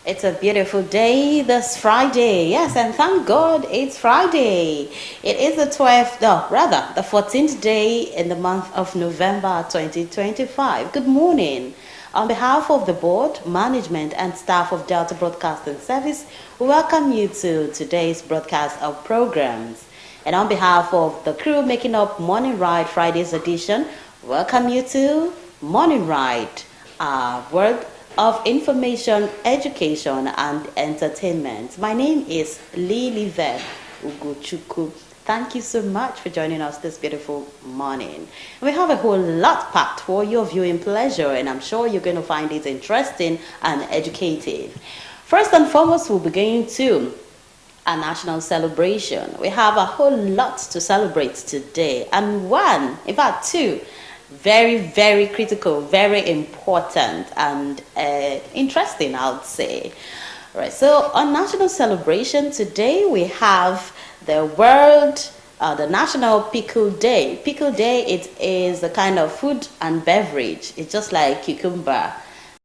It's a beautiful day this Friday. Yes, and thank God it's Friday. It is the 12th, no, rather, the 14th day in the month of November 2025. Good morning. On behalf of the board, management, and staff of Delta Broadcasting Service, we welcome you to today's broadcast of programs. And on behalf of the crew making up Morning Ride Friday's edition, welcome you to Morning Ride, our word of information, education, and entertainment. My name is Lilivet Ugochukwu. Thank you so much for joining us this beautiful morning. We have a whole lot packed for your viewing pleasure, and I'm sure you're going to find it interesting and educative. First and foremost, we'll be going to a national celebration. We have a whole lot to celebrate today, and one, in fact two, very, very critical, very important, and interesting, I would say. All right, so on national celebration today, we have the National Pickle Day. Pickle Day, it is a kind of food and beverage. It's just like cucumber.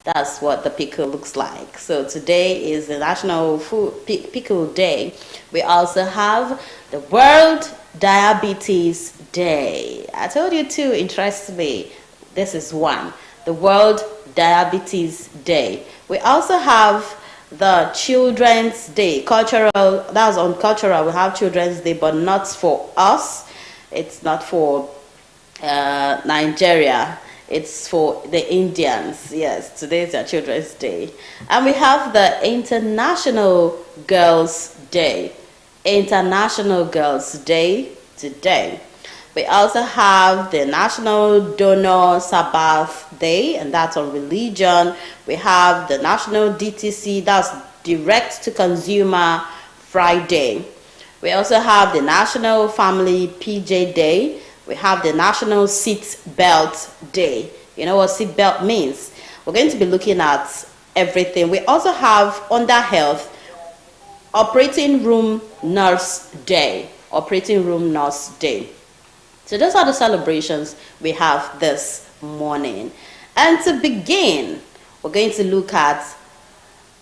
That's what the pickle looks like. So today is the National Pickle Day. We also have the World Diabetes Day. I told you two, interestingly, this is one. The World Diabetes Day. We also have the Children's Day. Cultural, that's on cultural, we have Children's Day, but not for us. It's not for Nigeria. It's for the Indians. Yes, today is our Children's Day. And we have the International Girls' Day. International Girls' Day today. We also have the National Donor Sabbath Day, and that's on religion. We have the National DTC, that's Direct to Consumer Friday. We also have the National Family PJ Day. We have the National Seat Belt Day. You know what seat belt means? We're going to be looking at everything. We also have under health, Operating Room Nurse Day. Operating Room Nurse Day. So those are the celebrations we have this morning. And to begin, we're going to look at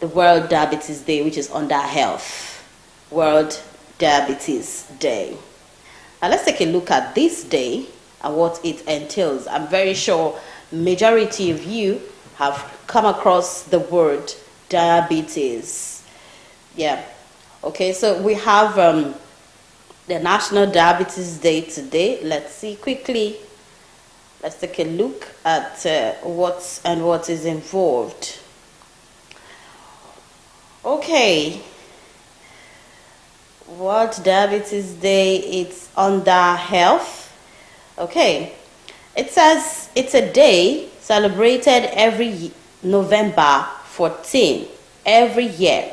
the World Diabetes Day, which is under health. World Diabetes Day. Now let's take a look at this day and what it entails. I'm very sure majority of you have come across the word diabetes. Yeah. Okay, so we have the National Diabetes Day today. Let's see quickly. Let's take a look at what is involved. Okay. World Diabetes Day, it's under health. Okay. It says it's a day celebrated every November 14 every year.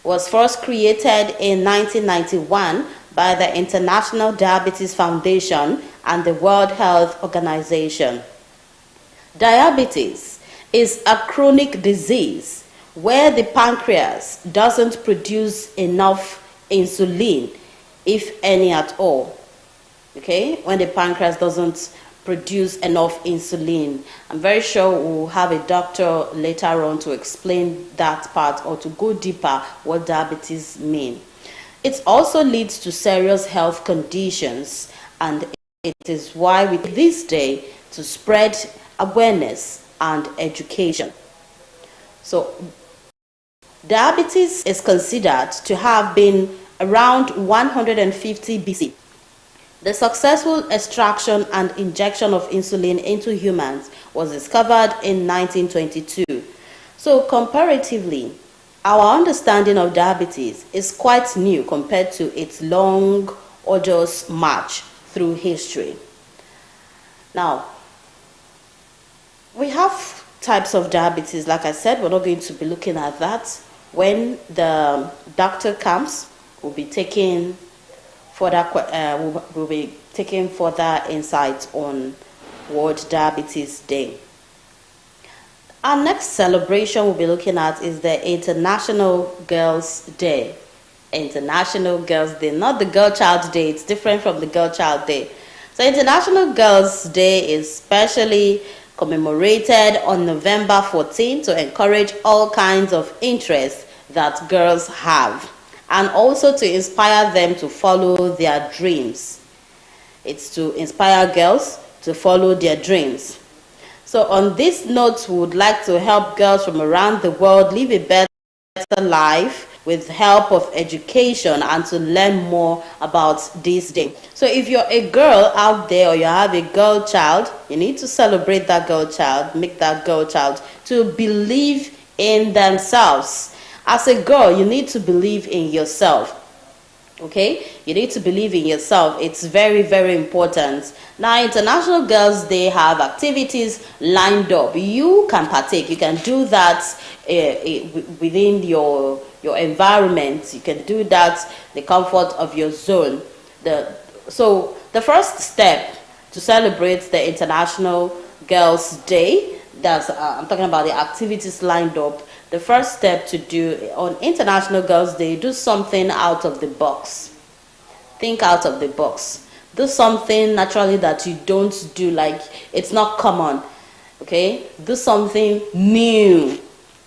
Was first created in 1991 by the International Diabetes Foundation and the World Health Organization. Diabetes is a chronic disease where the pancreas doesn't produce enough insulin, if any at all. Okay, when the pancreas doesn't produce enough insulin. I'm very sure we'll have a doctor later on to explain that part or to go deeper what diabetes mean. It also leads to serious health conditions, and it is why we this day to spread awareness and education. So diabetes is considered to have been around 150 BC. The successful extraction and injection of insulin into humans was discovered in 1922. So comparatively, our understanding of diabetes is quite new compared to its long, arduous march through history. Now, we have types of diabetes. Like I said, we're not going to be looking at that. When the doctor comes, we'll be taking we'll be taking further insights on World Diabetes Day. Our next celebration we'll be looking at is the International Girls' Day. International Girls' Day, not the Girl Child Day. It's different from the Girl Child Day. So International Girls' Day is specially commemorated on November 14 to encourage all kinds of interests that girls have, and also to inspire them to follow their dreams. It's to inspire girls to follow their dreams. So on this note, we would like to help girls from around the world live a better life with help of education and to learn more about this day. So if you're a girl out there or you have a girl child, you need to celebrate that girl child, make that girl child to believe in themselves. As a girl, you need to believe in yourself. Okay, you need to believe in yourself. It's very, very important. Now, International Girls Day have activities lined up. You can partake. You can do that within your environment. You can do that the comfort of your zone. So the first step to celebrate the International Girls Day, that's I'm talking about the activities lined up. The first step to do on International Girls Day, do something out of the box. Think out of the box. Do something naturally that you don't do, like it's not common. Okay? Do something new.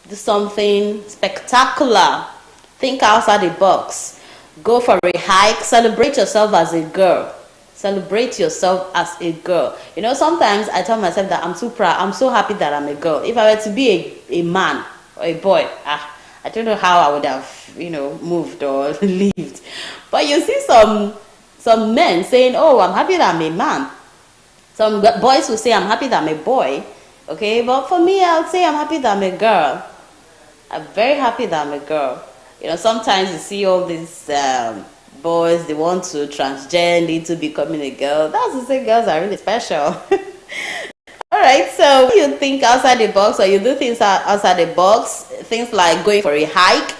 Do something spectacular. Think outside the box. Go for a hike. Celebrate yourself as a girl. Celebrate yourself as a girl. You know, sometimes I tell myself that I'm too proud. I'm so happy that I'm a girl. If I were to be a man, a boy, I don't know how I would have, moved or lived. But you see some men saying, oh, I'm happy that I'm a man. Some boys will say, I'm happy that I'm a boy. Okay, but for me, I'll say I'm happy that I'm a girl. I'm very happy that I'm a girl. Sometimes you see all these boys, they want to transgender into becoming a girl. That's to say girls are really special. Alright, so you think outside the box, or you do things outside the box, things like going for a hike.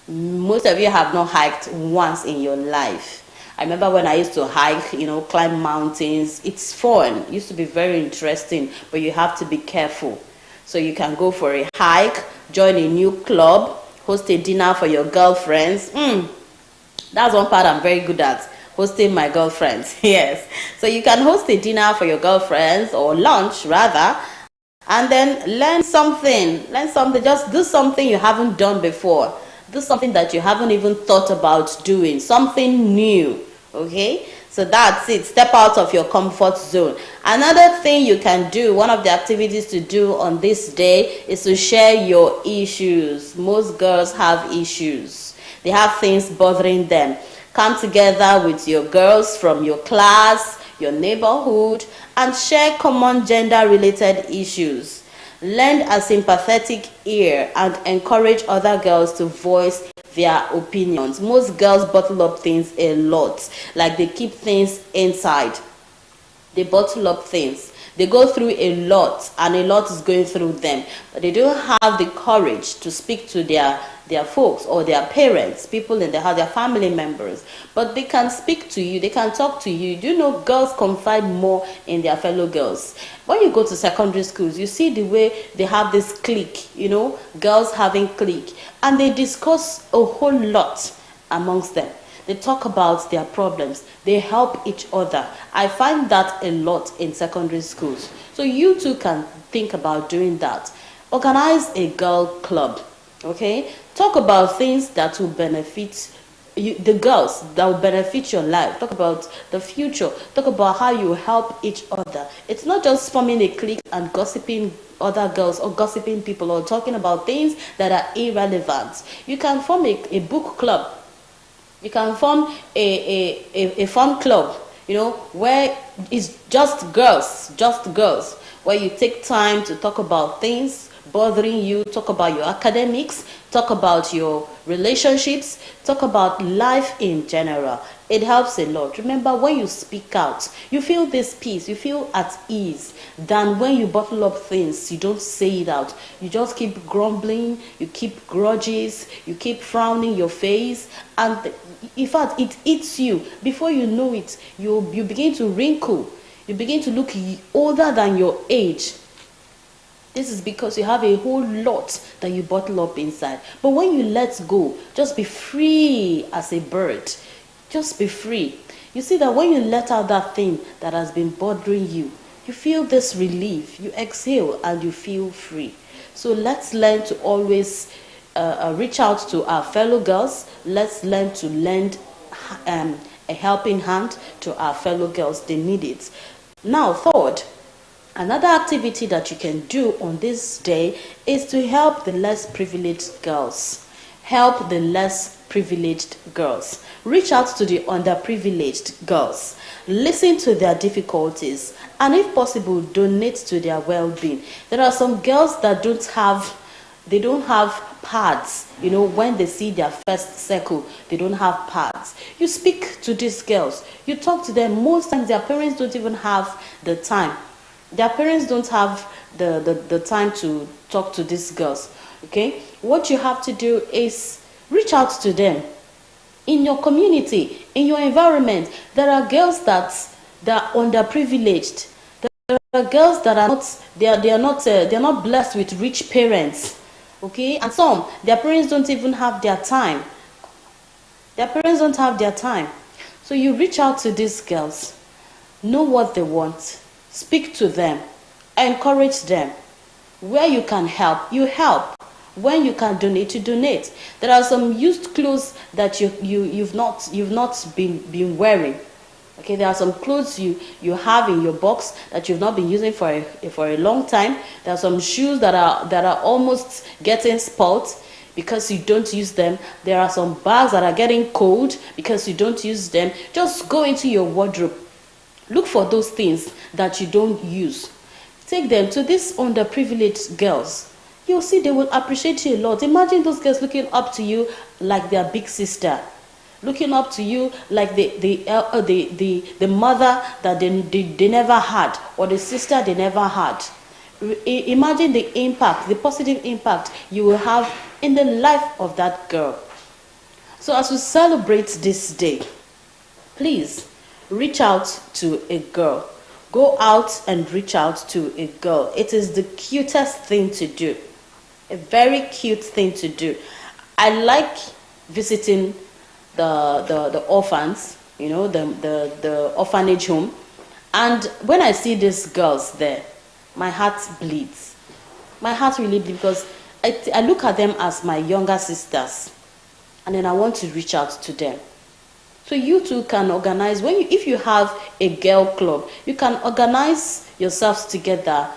Most of you have not hiked once in your life. I remember when I used to hike, climb mountains. It's fun. It used to be very interesting, but you have to be careful. So you can go for a hike, join a new club, host a dinner for your girlfriends. That's one part I'm very good at. Hosting my girlfriends. Yes, so you can host a dinner for your girlfriends, or lunch rather, and then learn something. Just do something you haven't done before. Do something that you haven't even thought about doing, something new. Okay, so that's it. Step out of your comfort zone. Another thing you can do, one of the activities to do on this day, is to share your issues. Most girls have issues. They have things bothering them. Come together with your girls from your class, your neighborhood, and share common gender-related issues. Lend a sympathetic ear and encourage other girls to voice their opinions. Most girls bottle up things a lot, like they keep things inside. They bottle up things. They go through a lot, and a lot is going through them, but they don't have the courage to speak to their folks or their parents, people in the house, their family members. But they can speak to you, they can talk to you. Do you know girls confide more in their fellow girls? When you go to secondary schools, you see the way they have this clique, girls having clique, and they discuss a whole lot amongst them. They talk about their problems. They help each other. I find that a lot in secondary schools. So you too can think about doing that. Organize a girl club. Okay? Talk about things that will benefit you, the girls, that will benefit your life. Talk about the future. Talk about how you help each other. It's not just forming a clique and gossiping other girls or gossiping people or talking about things that are irrelevant. You can form a book club. You can form a fun club, where it's just girls, where you take time to talk about things bothering you, talk about your academics, talk about your relationships, talk about life in general. It helps a lot. Remember, when you speak out, you feel this peace, you feel at ease, than when you bottle up things, you don't say it out. You just keep grumbling, you keep grudges, you keep frowning your face, and in fact, it eats you. Before you know it, you begin to wrinkle. You begin to look older than your age. This is because you have a whole lot that you bottle up inside. But when you let go, just be free as a bird. Just be free. You see that when you let out that thing that has been bothering you, you feel this relief. You exhale and you feel free. So let's learn to always reach out to our fellow girls. Let's learn to lend a helping hand to our fellow girls. They need it. Now, third, another activity that you can do on this day is to help the less privileged girls. Help the less privileged girls. Reach out to the underprivileged girls. Listen to their difficulties, and if possible, donate to their well-being. There are some girls that don't have pads. When they see their first cycle, they don't have pads. You speak to these girls. You talk to them. Most times their parents don't even have the time. Their parents don't have the time to talk to these girls. Okay? What you have to do is reach out to them. In your community, in your environment, there are girls that are underprivileged. There are girls that are not they're not blessed with rich parents. Okay? And some, their parents don't even have their time. Their parents don't have their time. So you reach out to these girls. Know what they want. Speak to them. Encourage them. Where you can help, you help. When you can donate, you donate. There are some used clothes that you've not been wearing. Okay, there are some clothes you have in your box that you've not been using for a long time. There are some shoes that are almost getting spoiled because you don't use them. There are some bags that are getting cold because you don't use them. Just go into your wardrobe. Look for those things that you don't use. Take them to these underprivileged girls. You'll see they will appreciate you a lot. Imagine those girls looking up to you like their big sister, looking up to you like the mother that they never had, or the sister they never had. Imagine the impact, the positive impact you will have in the life of that girl. So as we celebrate this day, please reach out to a girl. Go out and reach out to a girl. It is the cutest thing to do. A very cute thing to do. I like visiting the orphans, the orphanage home. And when I see these girls there, my heart bleeds. My heart really bleeds because I look at them as my younger sisters. And then I want to reach out to them. So you too can organize, if you have a girl club, you can organize yourselves together,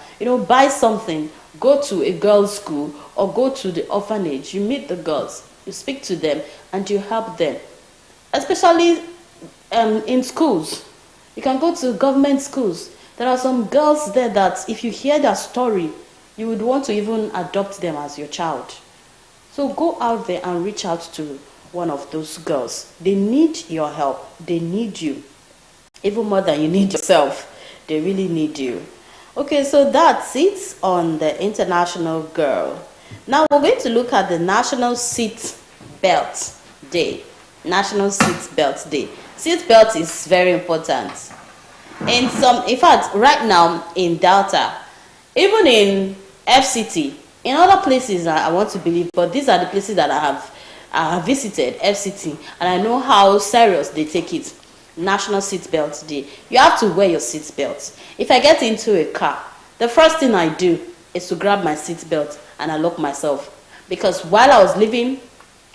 buy something, go to a girls' school or go to the orphanage. You meet the girls, you speak to them, and you help them. Especially in schools. You can go to government schools. There are some girls there that if you hear their story, you would want to even adopt them as your child. So go out there and reach out to one of those girls. They need your help. They need you. Even more than you need yourself. They really need you. Okay, so that's it on the International Girl. Now we're going to look at the National Seat Belt Day. National Seat Belt Day. Seat belt is very important. In fact, right now in Delta, even in FCT, in other places I want to believe, but these are the places that I have visited, FCT, and I know how serious they take it. National Seatbelt Day. You have to wear your seatbelt. If I get into a car, the first thing I do is to grab my seatbelt and I lock myself. Because while I was living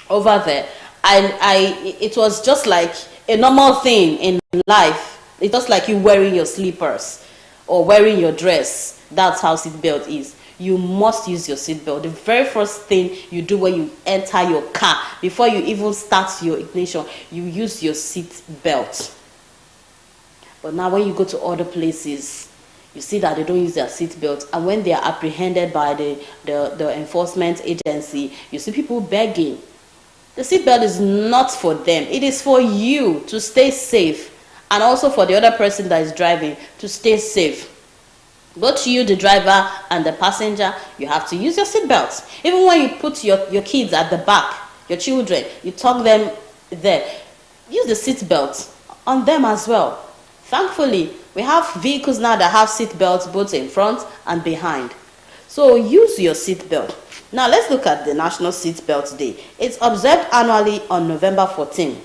over there, it was just like a normal thing in life. It's just like you wearing your slippers or wearing your dress. That's how seatbelt is. You must use your seatbelt. The very first thing you do when you enter your car, before you even start your ignition, you use your seatbelt. But now when you go to other places, you see that they don't use their seatbelt. And when they are apprehended by the enforcement agency, you see people begging. The seatbelt is not for them. It is for you to stay safe. And also for the other person that is driving to stay safe. Both you, the driver, and the passenger, you have to use your seatbelt. Even when you put your kids at the back, your children, you tuck them there, use the seatbelt on them as well. Thankfully, we have vehicles now that have seatbelts both in front and behind. So use your seatbelt. Now let's look at the National Seatbelt Day. It's observed annually on November 14.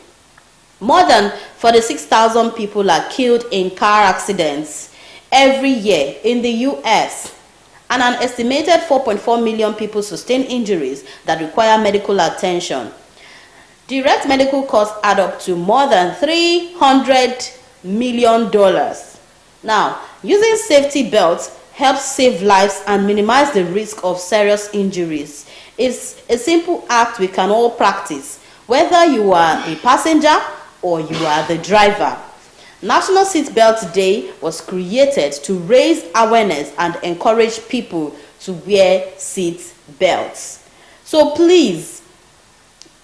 More than 46,000 people are killed in car accidents every year in the US, and an estimated 4.4 million people sustain injuries that require medical attention. Direct medical costs add up to more than $300 million. Now, using safety belts helps save lives and minimize the risk of serious injuries. It's a simple act we can all practice, whether you are a passenger or you are the driver. National Seatbelt Day was created to raise awareness and encourage people to wear seat belts. So please,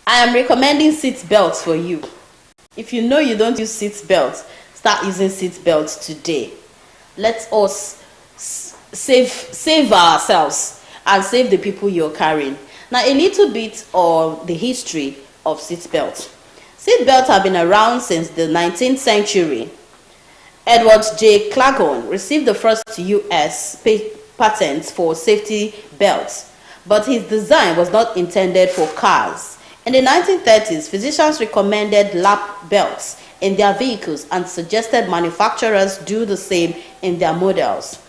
I am recommending seat belts for you. If you know you don't use seat belts, start using seat belts today. Let us save ourselves and save the people you're carrying. Now, a little bit of the history of seat belts. Seat belts have been around since the 19th century. Edward J. Claghorn received the first U.S. patent for safety belts, but his design was not intended for cars. In the 1930s, physicians recommended lap belts in their vehicles and suggested manufacturers do the same in their models.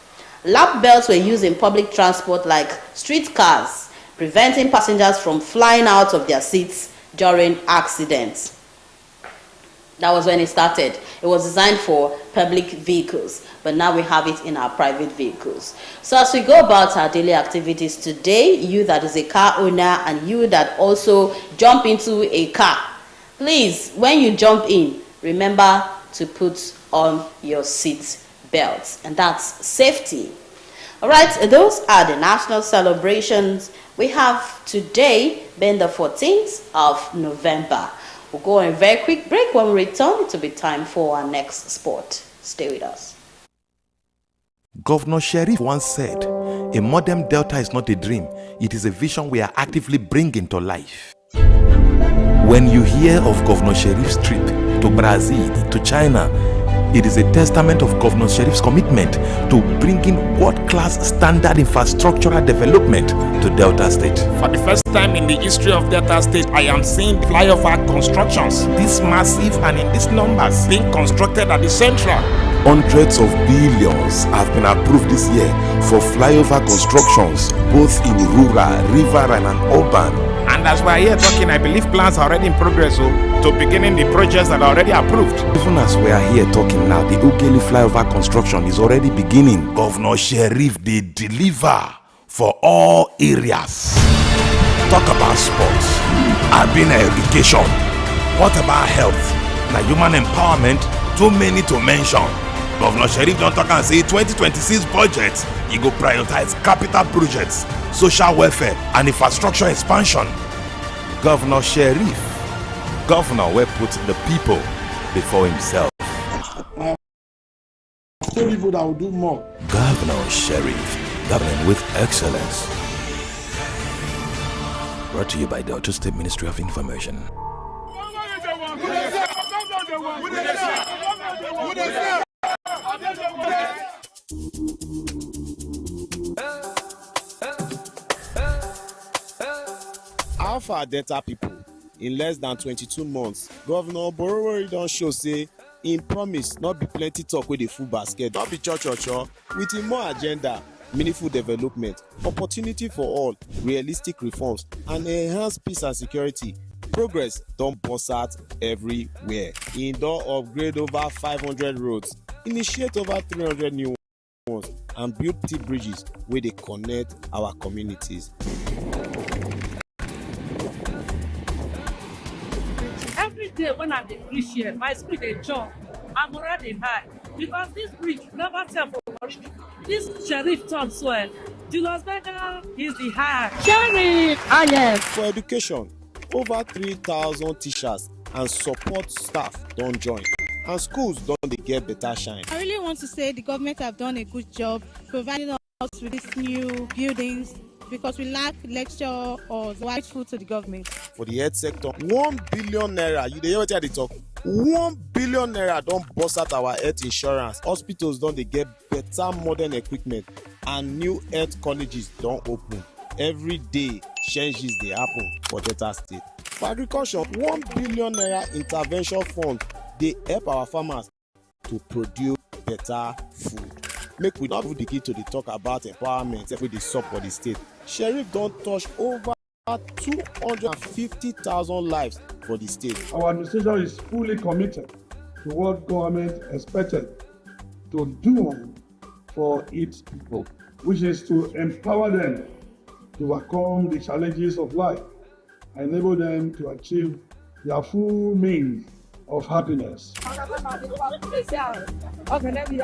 Lap belts were used in public transport like streetcars, preventing passengers from flying out of their seats during accidents. That was when it started. It was designed for public vehicles, but now we have it in our private vehicles. So as we go about our daily activities today, you that is a car owner and you that also jump into a car, please, when you jump in, remember to put on your seat belts, and that's safety. All right, those are the national celebrations we have today, being the 14th of November. We'll go on a very quick break. When we return, it will be time for our next sport. Stay with us. Governor Sheriff once said, "A modern Delta is not a dream, it is a vision we are actively bringing to life." When you hear of Governor Sheriff's trip to Brazil, to China, it is a testament of Governor Sheriff's commitment to bringing world-class standard infrastructural development to Delta State. For the first time in the history of Delta State, I am seeing flyover constructions, this massive and in these numbers, being constructed at the central. Hundreds of billions have been approved this year for flyover constructions, both in rural, river, and urban. And as we are here talking, I believe plans are already in progress to beginning the projects that are already approved. Even as we are here talking now, the Ughelli flyover construction is already beginning. Governor Sheriff, they deliver for all areas. Talk about sports, urban education. What about health? Now human empowerment, too many to mention. Governor Sheriff don't talk and say 2026 budget, he go prioritize capital projects, social welfare and infrastructure expansion. Governor Sheriff, governor will put the people before himself. People that will do more. Governor Sheriff, governing with excellence. Brought to you by Delta State Ministry of Information. Alpha Delta people, in less than 22 months, Governor Borowori don show say im promise not be plenty talk with the full basket, not be cho with a more agenda, meaningful development, opportunity for all, realistic reforms, and enhanced peace and security. Progress don burst out everywhere. Im don upgrade over 500 roads, initiate over 300 new ones, and build T bridges wey dey connect our communities. Every day when I dey reach here, my spirit dey jump, my morale dey high, because this bridge never tell for Warri. This sheriff talk well. Julius Berger is the high sheriff. Yes. For education, over 3,000 teachers and support staff don join, and schools don dey get better shine. I really want to say the government have done a good job providing us with these new buildings, because we lack lecture or white food to the government. For the health sector, 1 billion naira, you dey hear wetin I dey talk? 1 billion naira don burst out our health insurance. Hospitals don dey get better modern equipment, and new health colleges don open. Every day, changes dey happen for Delta State. For agriculture, 1 billion naira intervention fund dey help our farmers to produce better food. Make we not even begin to dey talk about empowerment wey dey sup for the state. Sheriff don touch over 250,000 lives for the state. Our administration is fully committed to what government expected to do for its people, which is to empower them to overcome the challenges of life and enable them to achieve their full means of happiness. Everybody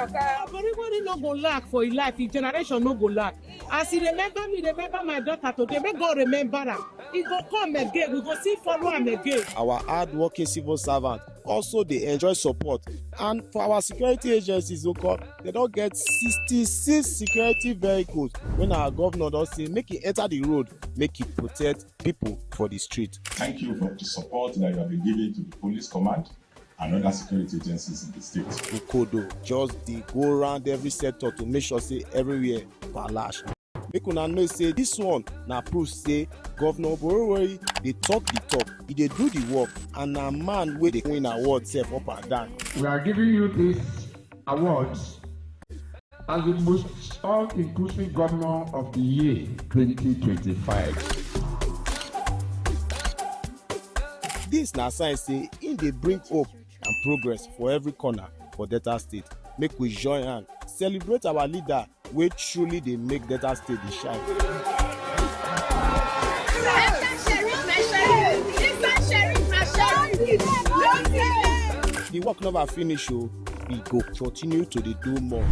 no go lack for his life, his generation no go lack. As he remember me, remember my daughter today, may God remember her. He go come again, we go see follow him again. Our hard-working civil servants also dey enjoy support, and for our security agencies they don get 66 security vehicles when our governor don say make e enter the road, make e protect people for the street. Thank you for the support that you have been giving to the police command and other security agencies in the state. Nkodo just dey go round every sector to make sure say everywhere palash. Make una know say this one na proof say Governor Oborevwori dey talk the talk, he dey do the work, and na man wey dey win award sef up and down. We are giving you these awards as the most all-inclusive governor of the year 2025. This na sign say im dey bring hope and progress for every corner for Delta State. Make we join hand celebrate our leader wey truly dey make Delta State dey shine. The work never finish o, we go continue to dey do more.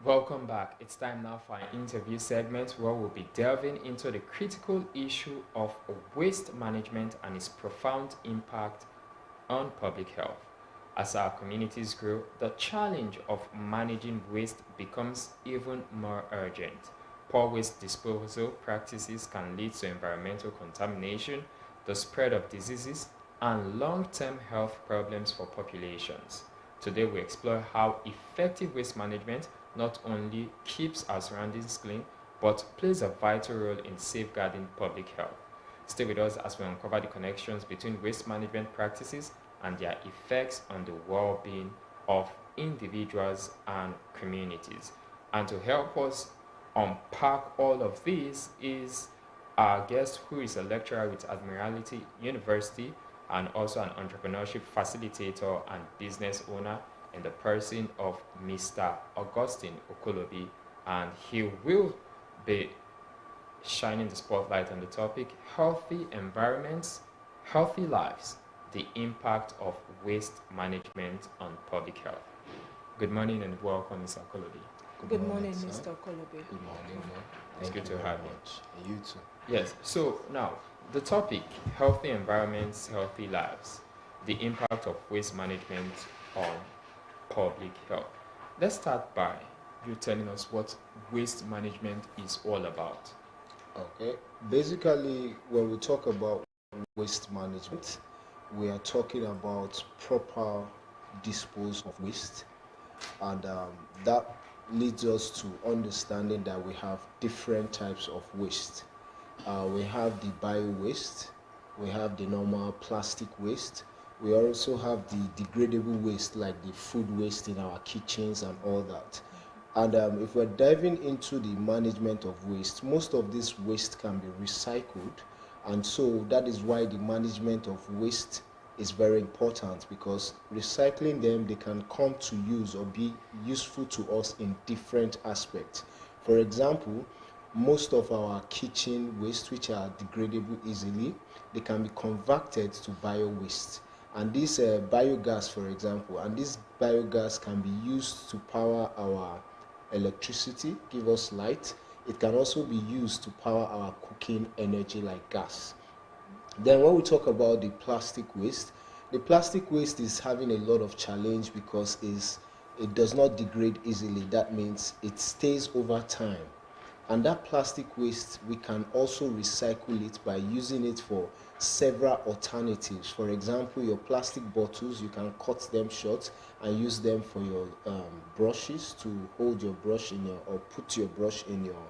Welcome back. It's time now for an interview segment where we'll be delving into the critical issue of waste management and its profound impact on public health. As our communities grow, the challenge of managing waste becomes even more urgent. Poor waste disposal practices can lead to environmental contamination, the spread of diseases, and long-term health problems for populations. Today we explore how effective waste management not only keeps our surroundings clean, but plays a vital role in safeguarding public health. Stay with us as we uncover the connections between waste management practices and their effects on the well-being of individuals and communities. And to help us unpack all of this is our guest, who is a lecturer with Admiralty University and also an entrepreneurship facilitator and business owner, in the person of Mr. Augustine Okolobi, and he will be shining the spotlight on the topic healthy environments, healthy lives, the impact of waste management on public health. Good morning and welcome, Mr. Okolobi. Good morning, Mr. Okolobi. Good morning. It's good to have you. And you too. Yes, so now the topic healthy environments, healthy lives, the impact of waste management on public health. Let's start by you telling us what waste management is all about. Okay. Basically, when we talk about waste management, we are talking about proper disposal of waste, and that leads us to understanding that we have different types of waste. We have the bio waste, we have the normal plastic waste. We also have the degradable waste, like the food waste in our kitchens and all that. And if we're diving into the management of waste, most of this waste can be recycled. And so that is why the management of waste is very important, because recycling them, they can come to use or be useful to us in different aspects. For example, most of our kitchen waste, which are degradable easily, they can be converted to bio waste. And this biogas, for example, and this biogas can be used to power our electricity, give us light. It can also be used to power our cooking energy like gas. Then when we talk about the plastic waste is having a lot of challenge because it does not degrade easily. That means it stays over time. And that plastic waste, we can also recycle it by using it for several alternatives. For example, your plastic bottles, you can cut them short and use them for your brushes, to hold your brush in your, or put your brush in your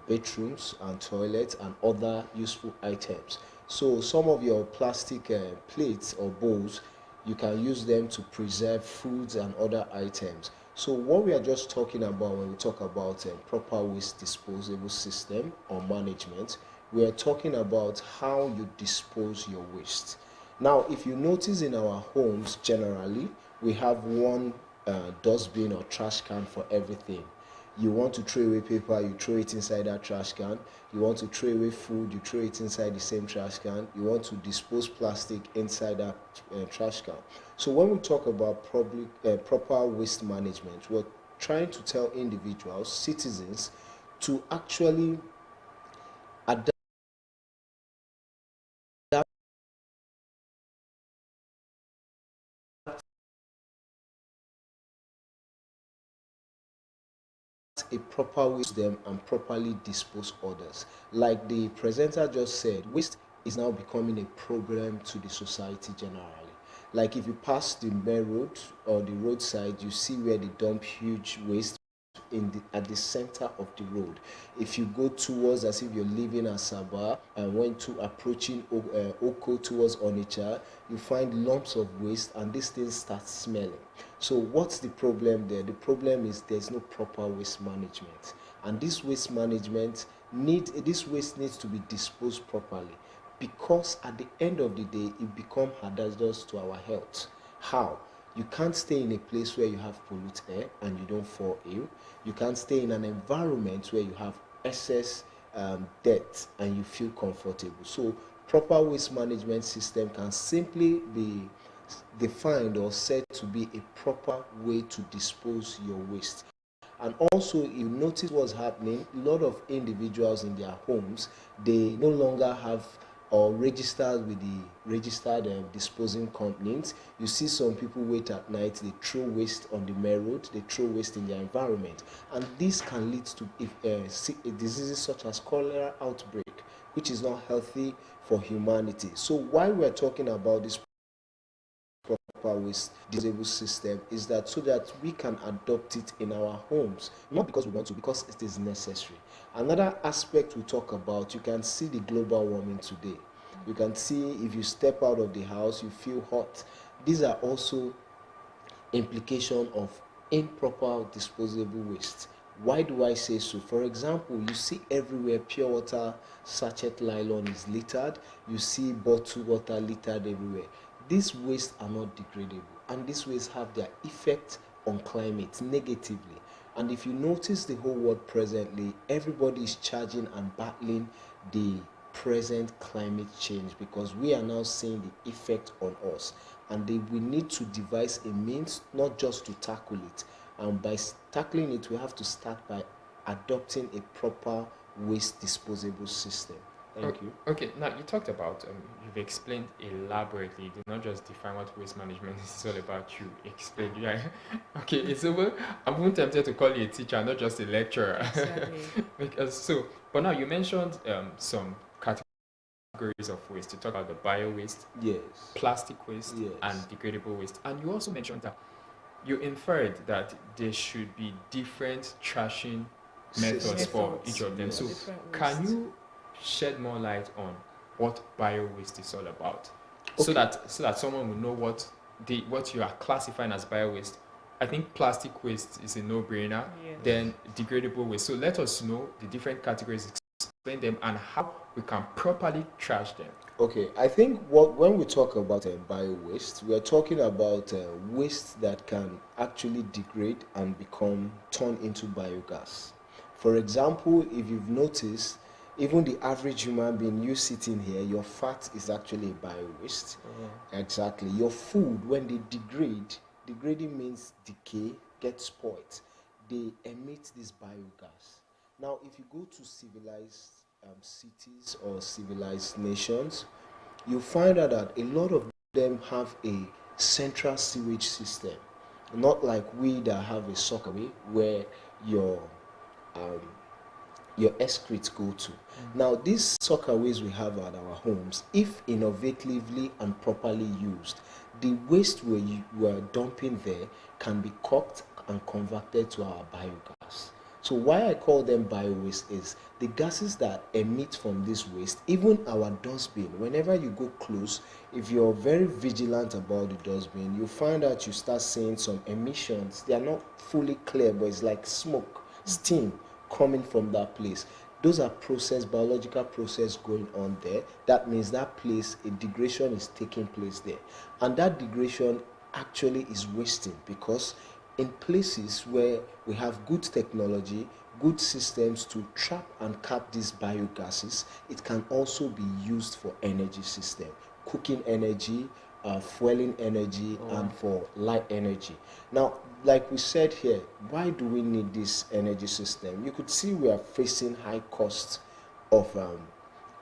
bedrooms and toilets and other useful items. So some of your plastic plates or bowls, you can use them to preserve foods and other items. So what we are just talking about when we talk about a proper waste disposable system or management, we are talking about how you dispose your waste. Now, if you notice in our homes generally, we have one dustbin or trash can for everything. You want to throw away paper, you throw it inside that trash can. You want to throw away food, you throw it inside the same trash can. You want to dispose plastic inside that trash can. So when we talk about proper waste management, we're trying to tell individuals, citizens, to actually adapt a proper way to them and properly dispose others. Like the presenter just said, waste is now becoming a problem to the society generally. Like if you pass the main road or the roadside, you see where they dump huge waste at the center of the road. If you go towards, as if you're living at Sabah and went to approaching Oko towards Onitsha, you find lumps of waste and these things start smelling. So what's the problem there? The problem is there's no proper waste management, and this waste management needs to be disposed properly, because at the end of the day it becomes hazardous to our health. How? You can't stay in a place where you have polluted air and you don't fall ill. You can't stay in an environment where you have excess dirt and you feel comfortable. So proper waste management system can simply be defined or said to be a proper way to dispose your waste. And also, you notice what's happening, a lot of individuals in their homes, they no longer have or registered with the registered disposing companies. You see some people wait at night, they throw waste on the main road, they throw waste in their environment, and this can lead to diseases such as cholera outbreak, which is not healthy for humanity. So why we're talking about this proper waste disposable system is that so that we can adopt it in our homes, not because we want to, because it is necessary. Another aspect we talk about, you can see the global warming today. You can see if you step out of the house, you feel hot. These are also implications of improper disposable waste. Why do I say so? For example, you see everywhere pure water sachet nylon is littered. You see bottled water littered everywhere. These wastes are not degradable, and these wastes have their effect on climate negatively. And if you notice the whole world presently, everybody is charging and battling the present climate change, because we are now seeing the effect on us, and we need to devise a means not just to tackle it. And by tackling it, we have to start by adopting a proper waste disposable system. Thank you. Okay, now you talked about, you've explained elaborately. You did not just define what waste management is. It's all about you. Explain. Yeah. Okay, it's over. I'm even tempted to call you a teacher, not just a lecturer. Exactly. But now you mentioned some categories of waste. You talk about the bio waste, yes, plastic waste, yes, and degradable waste. And you also mentioned that you inferred that there should be different trashing methods for each of them. Yes. So can you shed more light on what bio waste is all about, okay, so that someone will know what you are classifying as bio waste? I think plastic waste is a no-brainer. Yes. Then degradable waste. So let us know the different categories, explain them, and how we can properly trash them. Okay, I think when we talk about bio waste, we are talking about waste that can actually degrade and become turned into biogas. For example, if you've noticed, Even the average human being, you sitting here, your fat is actually a bio-waste. Exactly. Your food, when they degrade, degrading means decay, get spoiled. They emit this biogas. Now, if you go to civilized cities or civilized nations, you find out that a lot of them have a central sewage system, not like we that have a sockaway where your excrete go to. Now, these soccerways we have at our homes, if innovatively and properly used, the waste we're dumping there can be cooked and converted to our biogas. So why I call them bio-waste is the gases that emit from this waste, even our dustbin, whenever you go close, if you're very vigilant about the dustbin, you find out you start seeing some emissions. They are not fully clear, but it's like smoke, steam coming from that place. Those are biological process going on there. That means that place, a degradation is taking place there. And that degradation actually is wasting, because in places where we have good technology, good systems to trap and cap these biogases, it can also be used for energy system, cooking energy, fueling energy, and for light energy. Now, like we said here, why do we need this energy system? You could see we are facing high cost of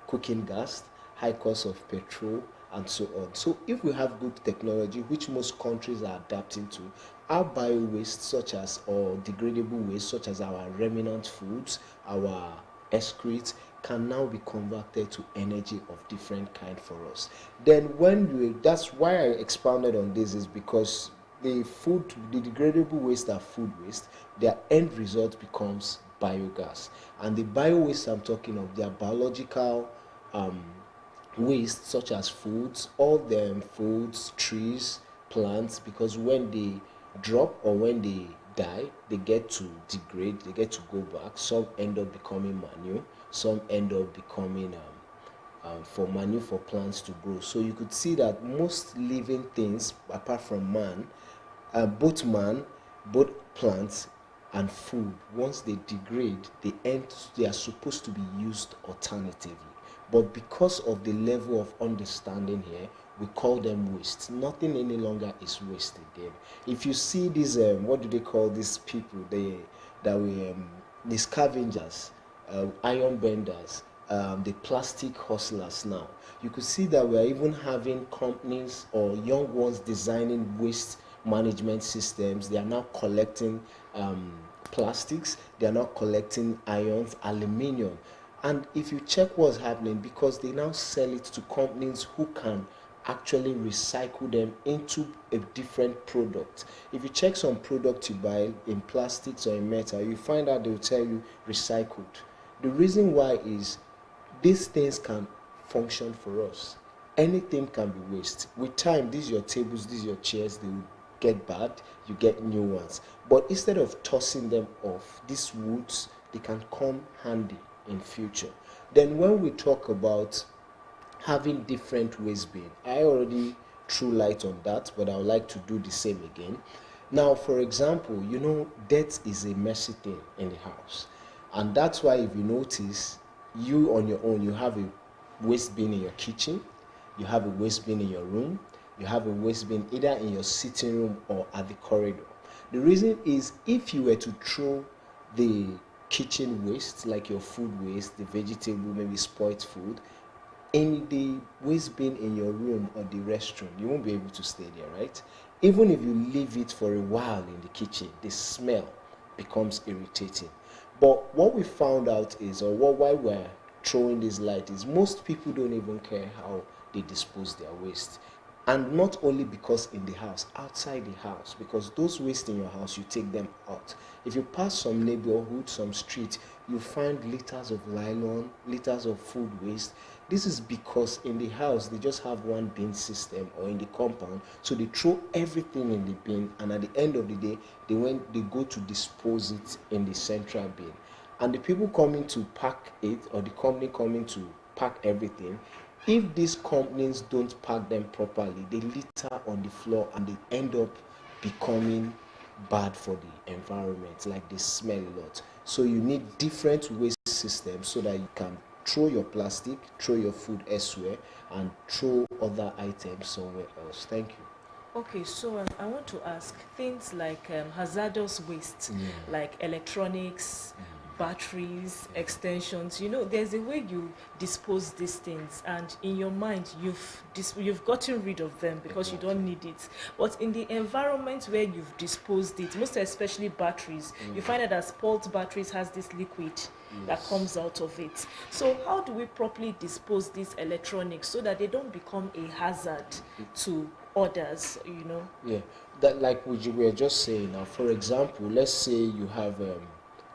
cooking gas, high cost of petrol, and so on. So if we have good technology, which most countries are adapting to, our bio-waste, such as, or degradable waste, such as our remnant foods, our excrete, can now be converted to energy of different kind for us. Then that's why I expounded on this, is because the degradable waste are food waste, their end result becomes biogas. And the bio-waste I'm talking of, they are biological waste, such as foods, all them foods, trees, plants, because when they drop or when they die, they get to degrade, they get to go back. Some end up becoming manure, some end up becoming for manure for plants to grow. So you could see that most living things, apart from man, both plants and food, once they degrade, they are supposed to be used alternatively. But because of the level of understanding here, we call them waste. Nothing any longer is wasted then. If you see these, what do they call these people? The scavengers, iron benders, the plastic hustlers now. You could see that we are even having companies or young ones designing waste management systems. They are now collecting plastics. They are now collecting irons, aluminium. And if you check what's happening, because they now sell it to companies who can actually recycle them into a different product. If you check some product you buy in plastics or in metal, you find out they will tell you recycled. The reason why is these things can function for us. Anything can be waste. With time, these are your tables, these are your chairs, they will get bad, you get new ones. But instead of tossing them off, these woods, they can come handy in future. Then when we talk about having different waste bin, I already threw light on that, but I would like to do the same again. Now, for example, you know, dirt is a messy thing in the house, and that's why if you notice, you on your own, you have a waste bin in your kitchen, you have a waste bin in your room, you have a waste bin either in your sitting room or at the corridor. The reason is, if you were to throw the kitchen waste, like your food waste, the vegetable, maybe spoiled food, in the waste bin in your room or the restroom, you won't be able to stay there, right? Even if you leave it for a while in the kitchen, the smell becomes irritating. But what we found out is, or why we're throwing this light is, most people don't even care how they dispose their waste. And not only because in the house, outside the house, because those waste in your house, you take them out. If you pass some neighborhood, some street, you find liters of nylon, liters of food waste. This is because in the house, they just have one bin system, or in the compound, so they throw everything in the bin, and at the end of the day, they go to dispose it in the central bin. And the people coming to pack it, or the company coming to pack everything, if these companies don't pack them properly, they litter on the floor and they end up becoming bad for the environment, like they smell a lot. So you need different waste systems so that you can throw your plastic, throw your food elsewhere, and throw other items somewhere else. Thank you. Okay, so I want to ask things like hazardous waste, like electronics, batteries, extensions. You know, there's a way you dispose these things, and in your mind, you've gotten rid of them because you don't need it. But in the environment where you've disposed it, most especially batteries, you find that as spoiled batteries has this liquid that comes out of it. So how do we properly dispose these electronics so that they don't become a hazard to others, you know? Yeah, that like we were just saying now, for example, let's say you have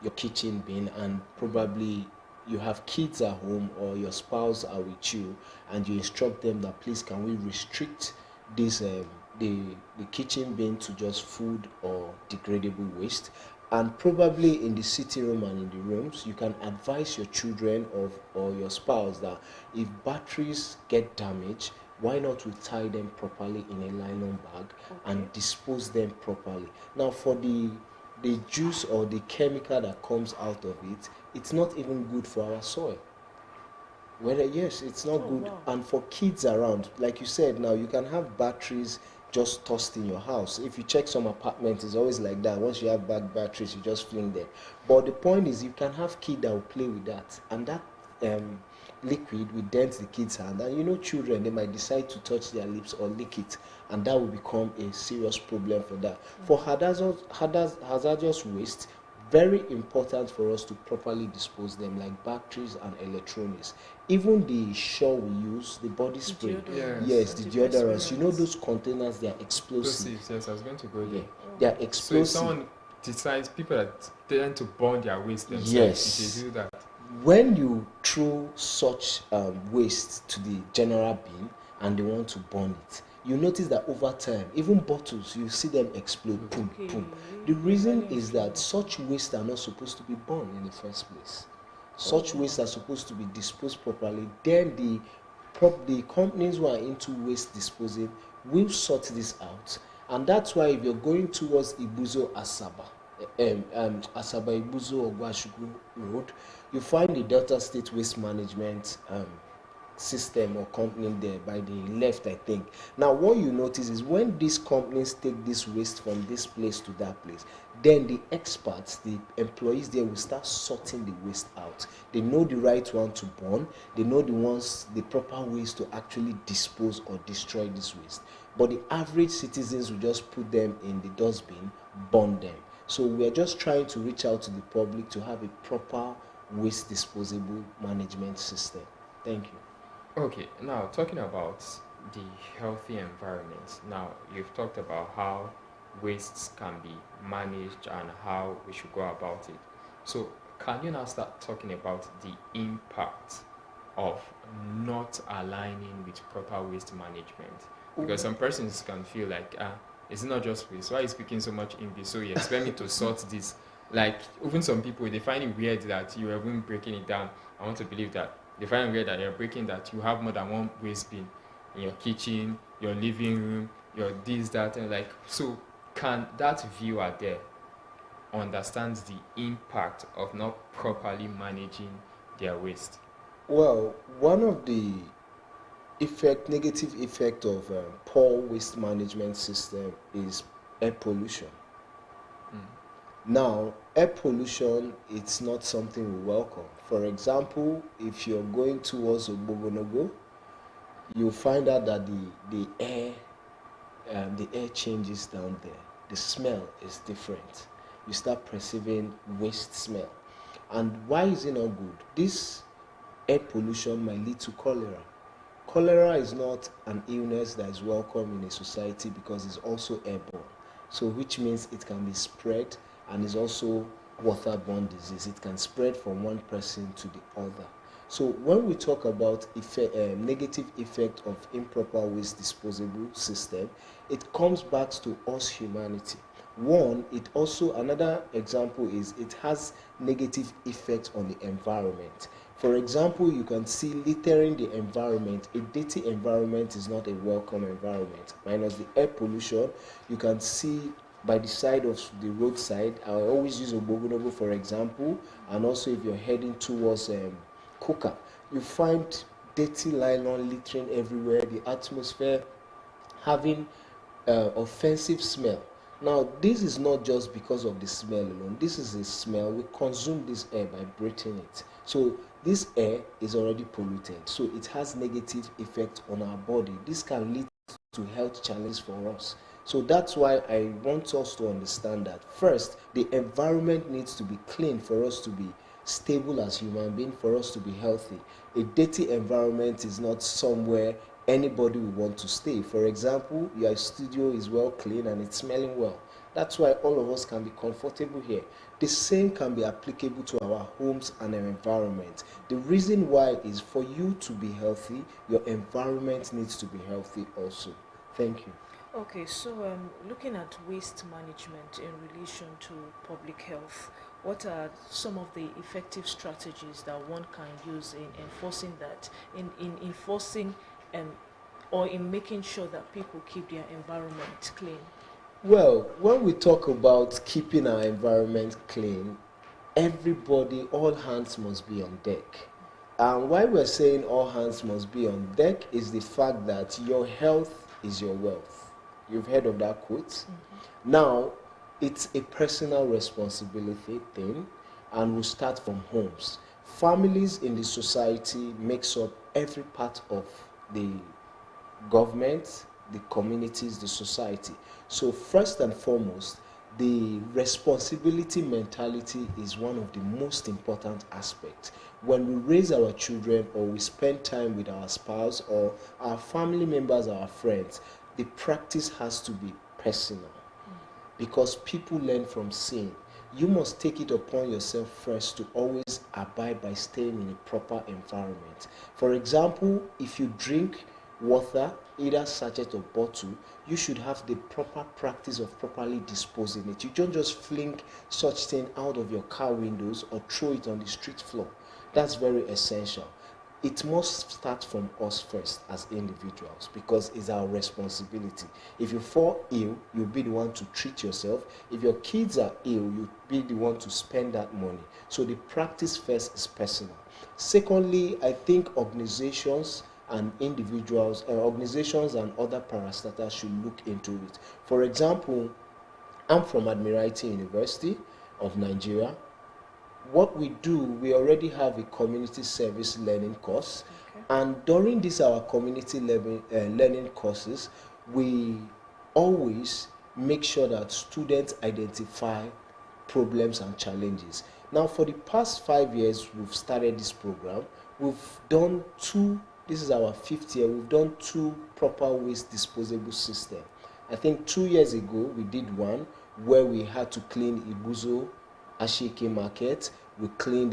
your kitchen bin and probably you have kids at home or your spouse are with you, and you instruct them that please can we restrict this the kitchen bin to just food or degradable waste. And probably in the sitting room and in the rooms, you can advise your children or your spouse that if batteries get damaged, why not we tie them properly in a nylon bag and dispose them properly. Now for the juice or the chemical that comes out of it, it's not even good for our soil. Yes, it's not good. Wow. And for kids around, like you said, now you can have batteries just tossed in your house. If you check some apartments, it's always like that. Once you have batteries, you just fling them. But the point is, you can have kids that will play with that, and that liquid will dent the kid's hand. And you know, children, they might decide to touch their lips or lick it, and that will become a serious problem for that. For hazardous waste, very important for us to properly dispose them, like batteries and electronics. Even the shawl we use, the body spray, yes, the deodorants, you know those containers, they are explosive. Yes, I was going to go there. They are explosive. So if someone decides, people that tend to burn their waste themselves, yes, they do that. When you throw such waste to the general bin and they want to burn it, you notice that over time, even bottles, you see them explode, boom, boom. The reason is that such waste are not supposed to be burned in the first place. Such waste are supposed to be disposed properly. Then the companies who are into waste disposing will sort this out. And that's why if you're going towards Ibuzo Asaba, Asaba Ibuzo or Gwashugu Road, you find the Delta State Waste Management system or company there by the left, I think. Now what you notice is when these companies take this waste from this place to that place, then the experts, the employees there will start sorting the waste out. They know the right one to burn, they know the proper ways to actually dispose or destroy this waste. But the average citizens will just put them in the dustbin, burn them. So we are just trying to reach out to the public to have a proper waste disposable management system. Thank you. Okay, now talking about the healthy environment. Now you've talked about how wastes can be managed and how we should go about it. So can you now start talking about the impact of not aligning with proper waste management? Because some persons can feel like, it's not just waste. Why are you speaking so much English? So you expect me to sort this? Like, even some people, they find it weird that you are even breaking it down. I want to believe that. They find it weird that you're breaking that you have more than one waste bin in your kitchen, your living room, your this, that, and like. So can that viewer there understand the impact of not properly managing their waste? Well, one of the negative effect of poor waste management system is air pollution. Now, air pollution, it's not something we welcome. For example, if you're going towards Ogbogonogo, you'll find out that the air changes down there. The smell is different. You start perceiving waste smell. And why is it not good? This air pollution might lead to cholera. Cholera is not an illness that is welcome in a society because it's also airborne. So which means it can be spread and is also waterborne disease. It can spread from one person to the other. So when we talk about negative effect of improper waste disposable system, it comes back to us humanity. One, another example is it has negative effects on the environment. For example, you can see littering the environment. A dirty environment is not a welcome environment. Minus the air pollution, you can see by the side of the roadside. I always use Ogbogonogo for example, and also if you're heading towards Kuka, You find dirty nylon littering everywhere, the atmosphere having offensive smell. Now, this is not just because of the smell alone. This is a smell. We consume this air by breathing it. So this air is already polluted. So it has negative effect on our body. This can lead to health challenges for us. So that's why I want us to understand that first, the environment needs to be clean for us to be stable as human beings, for us to be healthy. A dirty environment is not somewhere anybody will want to stay. For example, your studio is well clean and it's smelling well. That's why all of us can be comfortable here. The same can be applicable to our homes and our environment. The reason why is for you to be healthy, your environment needs to be healthy also. Thank you. Okay, so looking at waste management in relation to public health, what are some of the effective strategies that one can use in enforcing that, in enforcing or in making sure that people keep their environment clean? Well, when we talk about keeping our environment clean, everybody, all hands must be on deck. And why we're saying all hands must be on deck is the fact that your health is your wealth. You've heard of that quote? Mm-hmm. Now, it's a personal responsibility thing, and we start from homes. Families in the society makes up every part of the government, the communities, the society. So first and foremost, the responsibility mentality is one of the most important aspects. When we raise our children or we spend time with our spouse or our family members, our friends, the practice has to be personal because people learn from seeing. You must take it upon yourself first to always abide by staying in a proper environment. For example, if you drink water, either sachet or bottle, you should have the proper practice of properly disposing it. You don't just fling such thing out of your car windows or throw it on the street floor. That's very essential. It must start from us first as individuals because it's our responsibility. If you fall ill, you'll be the one to treat yourself. If your kids are ill, you'll be the one to spend that money. So the practice first is personal. Secondly, I think organizations and individuals, organizations and other parastatals should look into it. For example, I'm from Admiralty University of Nigeria. What we do, we already have a community service learning course. Okay. And during this, our community learning courses, we always make sure that students identify problems and challenges. Now, for the past 5 years, we've started this program. We've done this is our 5th year, we've done 2 proper waste disposable systems. I think 2 years ago, we did one where we had to clean Ibuzo Ashike market, we cleaned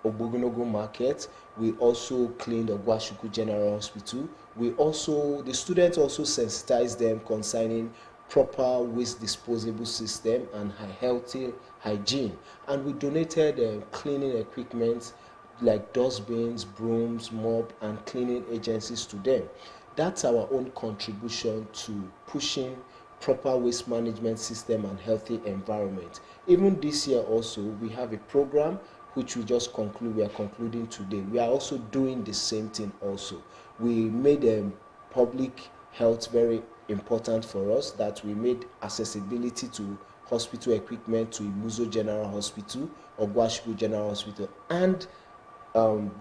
Ogbogonogo market, we also cleaned Ogwashuku General Hospital. The students also sensitized them concerning proper waste disposable system and healthy hygiene. And we donated cleaning equipment like dustbins, brooms, mop, and cleaning agencies to them. That's our own contribution to pushing proper waste management system and healthy environment. Even this year also, we have a program which we are concluding today. We are also doing the same thing also. We made public health very important for us, that we made accessibility to hospital equipment to Ibuzo General Hospital, Ogwashuku General Hospital, and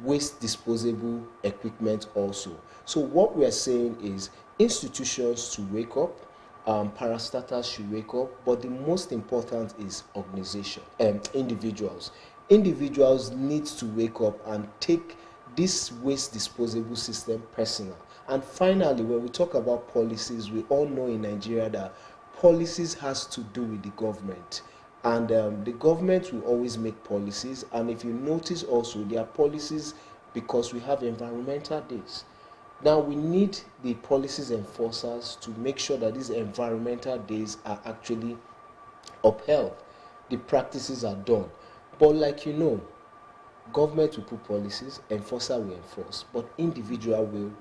waste disposable equipment also. So what we are saying is institutions to wake up, parastatals should wake up, but the most important is organization and individuals. Individuals need to wake up and take this waste disposable system personal. And finally, when we talk about policies, we all know in Nigeria that policies has to do with the government. And the government will always make policies. And if you notice also, there are policies because we have environmental days. Now we need the policies enforcers to make sure that these environmental days are actually upheld. The practices are done. But like you know, government will put policies, enforcer will enforce, but individual will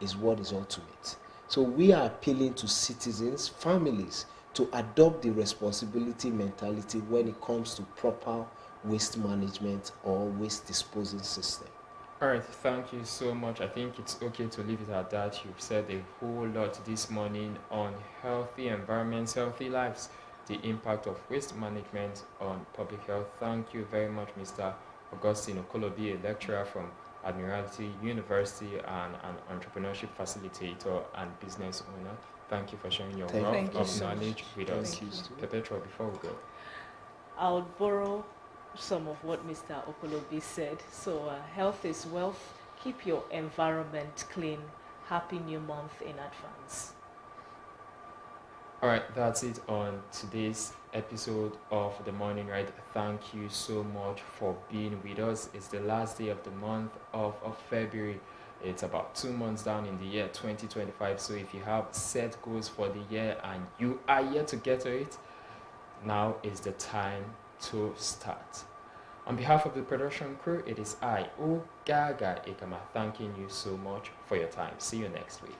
is what is ultimate. So we are appealing to citizens, families, to adopt the responsibility mentality when it comes to proper waste management or waste disposal system. All right, thank you so much. I think it's okay to leave it at that. You've said a whole lot this morning on healthy environments, healthy lives, the impact of waste management on public health. Thank you very much, Mr. Augustine Okolobi, a lecturer from Admiralty University and an entrepreneurship facilitator and business owner. Thank you for sharing your wealth of knowledge with us. Perpetua, before we go. I'll borrow some of what Mr. Okolobi said. So health is wealth. Keep your environment clean. Happy New Month in advance. All right, that's it on today's episode of The Morning Ride. Thank you so much for being with us. It's the last day of the month of February. It's about 2 months down in the year 2025. So if you have set goals for the year and you are yet to get to it, now is the time to start. On behalf of the production crew, it is I, Ogaga Ekama, thanking you so much for your time. See you next week.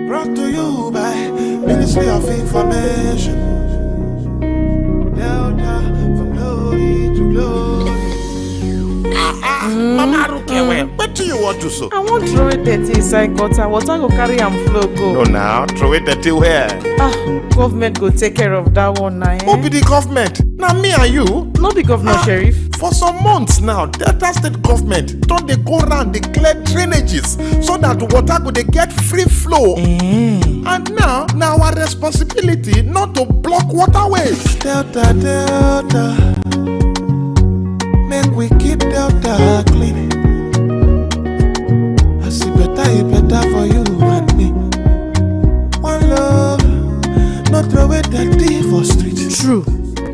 Brought to you by Ministry of Information. Delta from glory to glory. Mama Rukewe, what do you want to so? I want to throw it dirty inside gutter. Water go carry am flow go. No, now throw it dirty where? Government go take care of that one now. Who be the government? Now me and you? No be governor, Sheriff. For some months now, Delta State government don't they go around, they clear drainages so that water could they get free flow. And now our responsibility not to block waterways. Delta, make we keep Delta clean. I see better, it better for you and me. One love, not throw it dirty for street. True.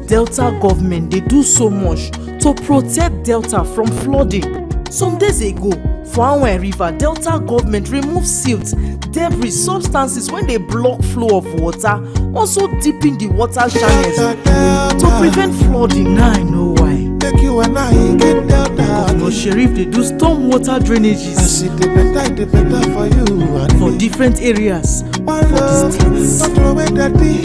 Delta government, they do so much to protect Delta from flooding. Some days ago, for Anwen River, Delta government remove silt, debris, substances when they block flow of water, also deepen the water channels to prevent flooding. Now I know why. Take you and I get Delta. Governor Sheriff, they do storm water drainages. I see the better for you and for me. Different areas One for love, the states. not throw it dirty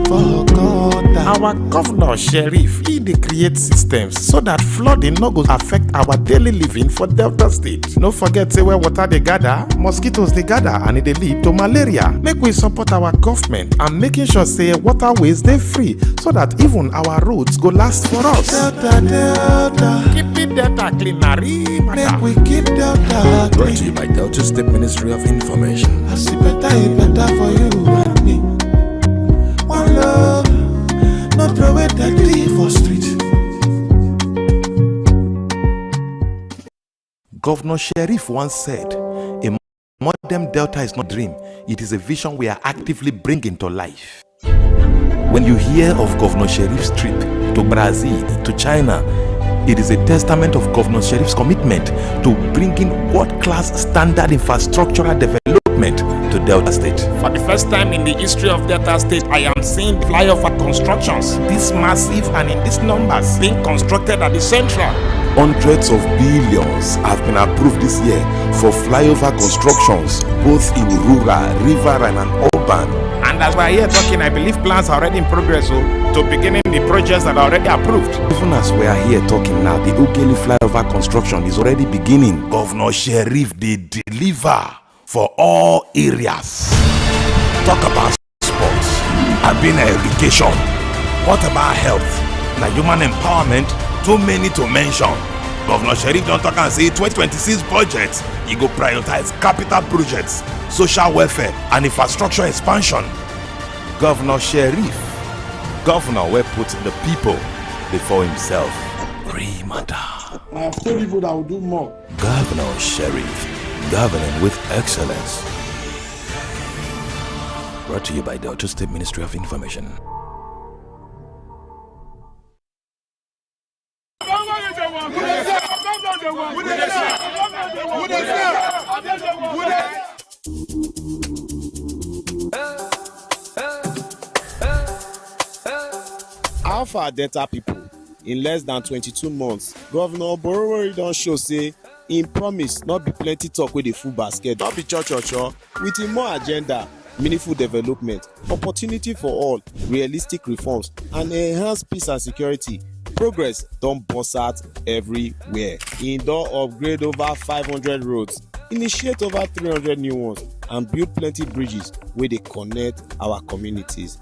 for God. Our governor Sheriff, he they create systems so that flooding no go affect our daily living for Delta State. No forget say where water they gather, mosquitoes they gather and it they lead to malaria. Make we support our government and making sure say waterways they free so that even our roads go last for us. Delta, Keep it Delta cleanery, make we keep Delta Brought clean. to you by Delta State Ministry of Information. I see better, it better for you and me. One love, not throw it dirty for street. Governor Sheriff once said, a modern Delta is not a dream, it is a vision we are actively bringing to life. When you hear of Governor Sheriff's trip to Brazil, to China, it is a testament of Governor Sheriff's commitment to bringing world-class standard infrastructural development to Delta State. For the first time in the history of Delta State, I am seeing flyover constructions this massive and in these numbers being constructed at the central. Hundreds of billions have been approved this year for flyover constructions, both in rural, riverine and urban. And as we are here talking, I believe plans are already in progress to beginning the projects that are already approved. Even as we are here talking now, the Ughelli flyover construction is already beginning. Governor Sheriff, they deliver for all areas. Talk about sports, urban education. What about health? Now human empowerment, too many to mention. Governor Sheriff don't talk and say 2026 budget, he go prioritize capital projects, social welfare and infrastructure expansion. Governor Sheriff, governor will put the people before himself. Remata. I have told people that I will do more. Governor Sheriff, governing with excellence. Brought to you by Delta State Ministry of Information. Alpha Delta people, in less than 22 months, Governor Borowori don show say im promise not be plenty talk wey dey full basket, not be cho with im more agenda, meaningful development, opportunity for all, realistic reforms and enhanced peace and security. Progress don burst out everywhere. Im don upgrade over 500 roads, initiate over 300 new ones and build plenty bridges wey dey connect our communities.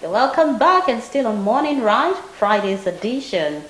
Welcome back and still on Morning Ride, Friday's edition.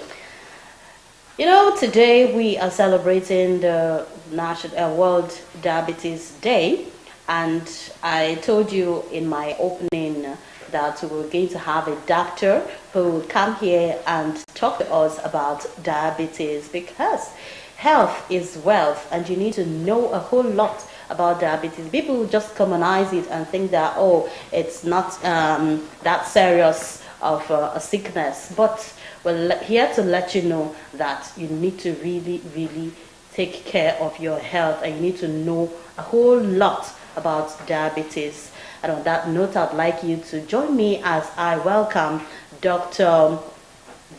You know, today we are celebrating the National World Diabetes Day, and I told you in my opening that we were going to have a doctor who would come here and talk to us about diabetes, because health is wealth and you need to know a whole lot about diabetes. People just commonize it and think that, oh, it's not that serious of a sickness. But we're here to let you know that you need to really take care of your health, and you need to know a whole lot about diabetes. And on that note, I'd like you to join me as I welcome Dr.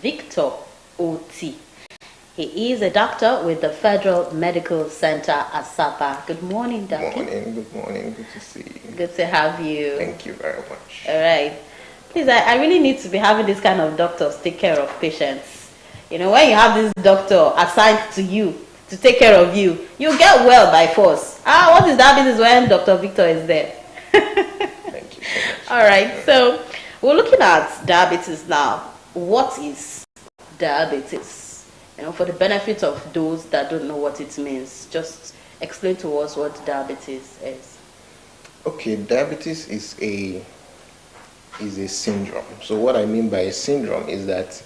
Victor Oti. He is a doctor with the Federal Medical Center, Asaba. Good morning, doctor. Good morning. Good to see you. Good to have you. Thank you very much. All right. Please, I really need to be having this kind of doctors take care of patients. You know, when you have this doctor assigned to you to take care of you, you get well by force. What is diabetes when Dr. Victor is there? Thank you so much. All right. So we're looking at diabetes now. What is diabetes? You know, for the benefit of those that don't know what it means, just explain to us what diabetes is. Okay, diabetes is a syndrome. So what I mean by a syndrome is that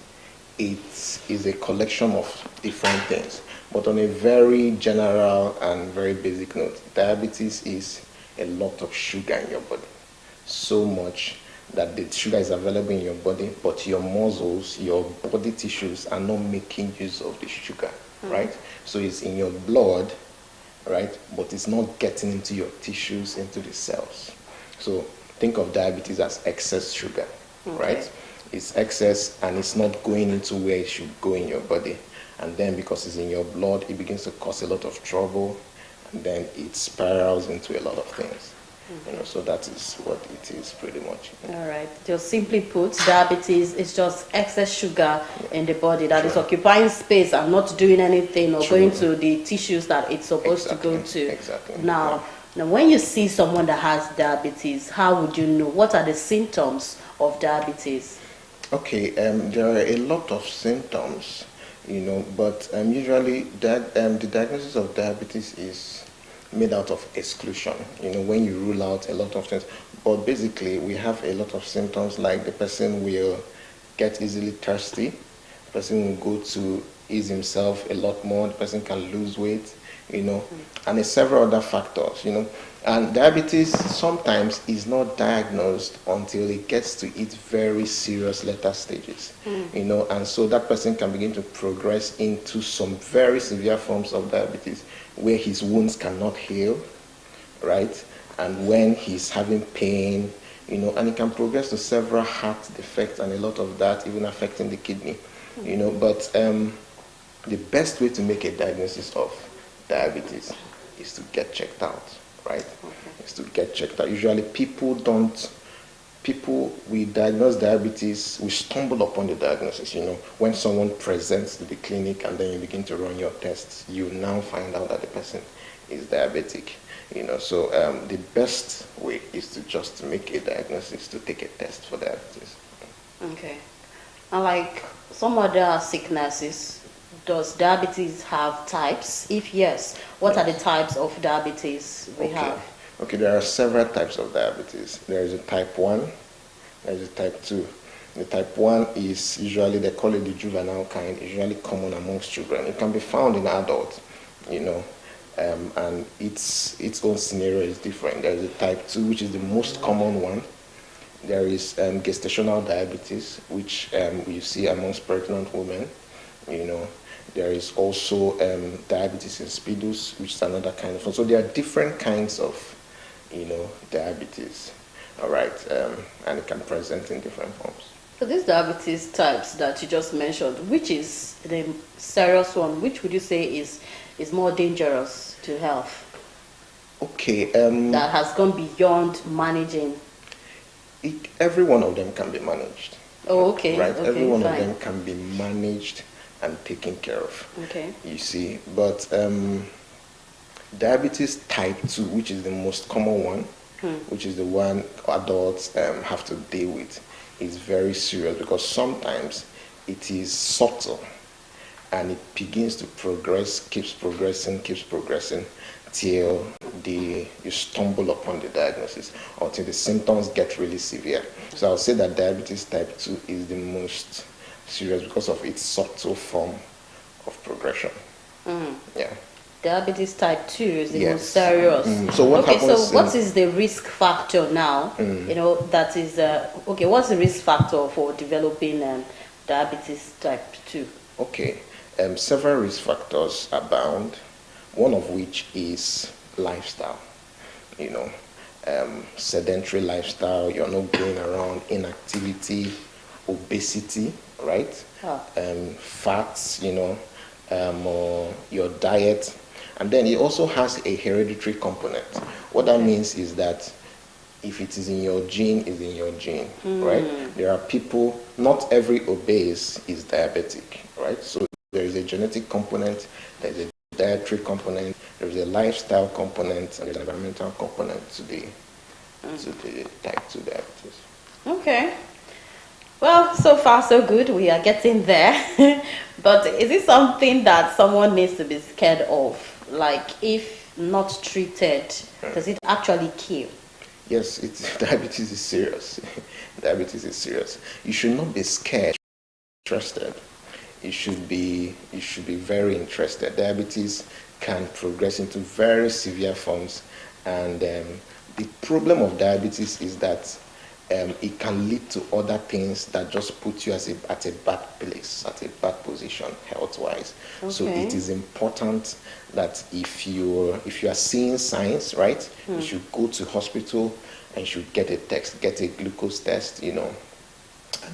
it is a collection of different things. But on a very general and very basic note, diabetes is a lot of sugar in your body. So much that the sugar is available in your body, but your muscles, your body tissues are not making use of the sugar, right? So it's in your blood, right? But it's not getting into your tissues, into the cells. So think of diabetes as excess sugar, right? It's excess and it's not going into where it should go in your body. And then because it's in your blood, it begins to cause a lot of trouble, and then it spirals into a lot of things. So that is what it is pretty much. All right. Just simply put, diabetes is just excess sugar in the body that is occupying space and not doing anything or going to the tissues that it's supposed to go to. Exactly. Now, when you see someone that has diabetes, how would you know? What are the symptoms of diabetes? Okay, there are a lot of symptoms, but usually the diagnosis of diabetes is made out of exclusion, when you rule out a lot of things. But basically, we have a lot of symptoms, like the person will get easily thirsty, the person will go to ease himself a lot more, the person can lose weight, and there's several other factors, And diabetes sometimes is not diagnosed until it gets to its very serious later stages, and so that person can begin to progress into some very severe forms of diabetes where his wounds cannot heal, right? And when he's having pain, and it can progress to several heart defects and a lot of that, even affecting the kidney, But the best way to make a diagnosis of diabetes is to get checked out, right? Is to get checked out. Usually people we diagnose diabetes, we stumble upon the diagnosis, when someone presents to the clinic and then you begin to run your tests, you now find out that the person is diabetic, So the best way is to just make a diagnosis, to take a test for diabetes. Okay. And like some other sicknesses, does diabetes have types? If yes, what are the types of diabetes we have? Okay, there are several types of diabetes. There is a type 1, there is a type 2. The type 1 is usually, they call it the juvenile kind, usually common amongst children. It can be found in adults, and its own scenario is different. There is a type 2, which is the most common one. There is gestational diabetes, which you see amongst pregnant women, There is also diabetes insipidus, which is another kind of one. So there are different kinds of, diabetes, all right, and it can present in different forms. So these diabetes types that you just mentioned, which is the serious one? Which would you say is more dangerous to health? Okay. That has gone beyond managing. Every one of them can be managed. Oh, okay. Right. Okay, every one fine. of them can be managed and taken care of. Okay. You see, but diabetes type 2, which is the most common one, which is the one adults have to deal with, is very serious because sometimes it is subtle and it begins to progress, keeps progressing till you stumble upon the diagnosis, until the symptoms get really severe. So I'll say that diabetes type 2 is the most serious because of its subtle form of progression. Yeah. Diabetes type 2 is the most serious. So what happens? So what is the risk factor now? That is what's the risk factor for developing diabetes type 2? Okay, several risk factors abound. One of which is lifestyle. Sedentary lifestyle. You're not going around, inactivity, obesity, right? Fats, or your diet. And then it also has a hereditary component. What that means is that if it is in your gene, it's in your gene, right? There are people, not every obese is diabetic, right? So there is a genetic component, there's a dietary component, there's a lifestyle component, and there's an environmental component to the type 2 diabetes. Okay. Well, so far so good. We are getting there. But is it something that someone needs to be scared of? Like, if not treated, does it actually kill? Yes, diabetes is serious. Diabetes is serious. You should not be scared, interested. You should be very interested. Diabetes can progress into very severe forms, and the problem of diabetes is that it can lead to other things that just put you at a bad place, at a bad position health-wise. Okay. So it is important that if you are seeing signs, right, you should go to hospital and you should get a glucose test, and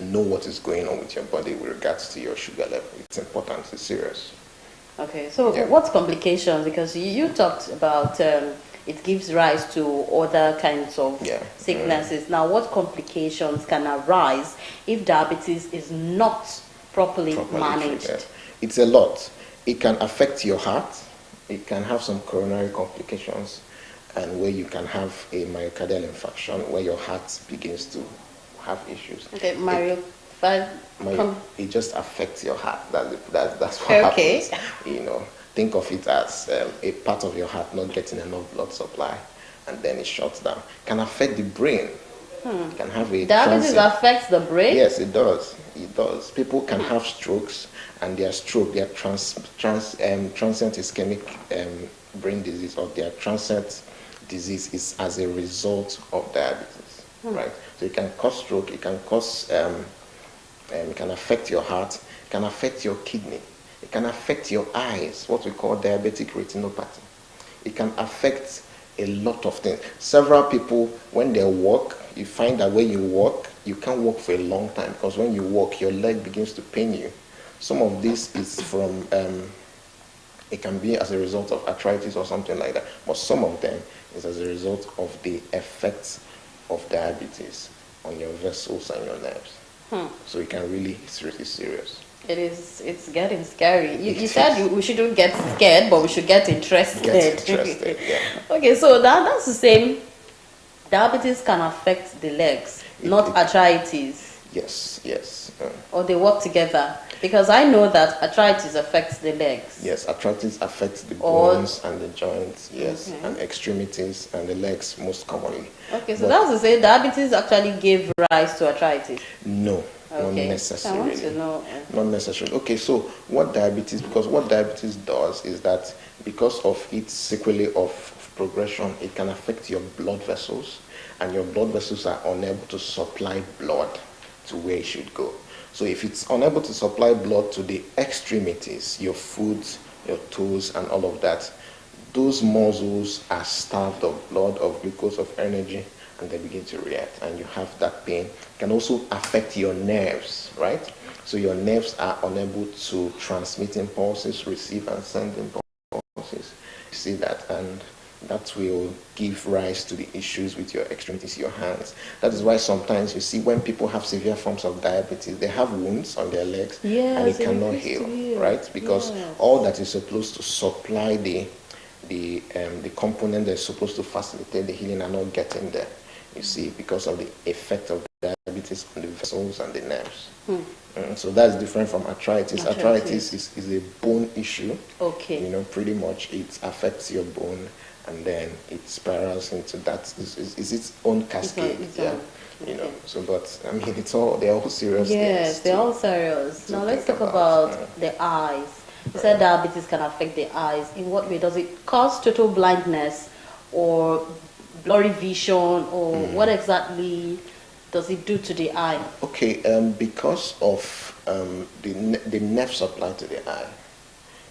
know what is going on with your body with regards to your sugar level. It's important. It's serious. Okay. So what complications? Because you talked about it gives rise to other kinds of sicknesses. Now, what complications can arise if diabetes is not properly managed? treated. It's a lot. It can affect your heart. It can have some coronary complications, and where you can have a myocardial infarction where your heart begins to have issues. Okay, It just affects your heart. That's what happens. You know, think of it as a part of your heart not getting enough blood supply, and then it shuts down. Can affect the brain. It can have a diabetes affects the brain? Yes, it does. It does. People can have strokes, and their transient ischemic brain disease, or their transient disease, is as a result of diabetes, right? So it can cause stroke. It can cause. It can affect your heart. It can affect your kidney. It can affect your eyes, what we call diabetic retinopathy. It can affect a lot of things. Several people, when they walk, you find that when you walk, you can't walk for a long time, because when you walk, your leg begins to pain you. Some of this is from, it can be as a result of arthritis or something like that, but some of them is as a result of the effects of diabetes on your vessels and your nerves. So it can really, it's really serious. It's getting scary. You said we shouldn't get scared, but we should get interested. Okay, so that's the same. Diabetes can affect the legs, not arthritis. Yes. Or they work together. Because I know that arthritis affects the legs. Yes, arthritis affects the bones and the joints, and extremities and the legs most commonly. Okay, so that's to say diabetes actually gave rise to arthritis? No, not necessarily. I want to know. Not necessarily. Okay, so what diabetes does is that because of its sequelae of progression, it can affect your blood vessels, and your blood vessels are unable to supply blood to where it should go. So if it's unable to supply blood to the extremities, your foot, your toes, and all of that, those muscles are starved of blood, of glucose, of energy, and they begin to react, and you have that pain. It can also affect your nerves, right? So your nerves are unable to transmit impulses, receive and send impulses. You see that, and that will give rise to the issues with your extremities, your hands. That is why sometimes you see when people have severe forms of diabetes, they have wounds on their legs, and it cannot heal, right? Because all that is supposed to supply the component that's supposed to facilitate the healing are not getting there, you see, because of the effect of diabetes on the vessels and the nerves. So that's different from arthritis. Arthritis is a bone issue. Okay. You know, pretty much it affects your bone, and then it spirals into that. It's its own cascade. You know. So, but I mean, they're all serious. Yes, they're all serious. Now let's talk about the eyes. You said diabetes can affect the eyes. In what way? Does it cause total blindness or blurry vision, or what exactly does it do to the eye? Okay, because of the nerve supply to the eye.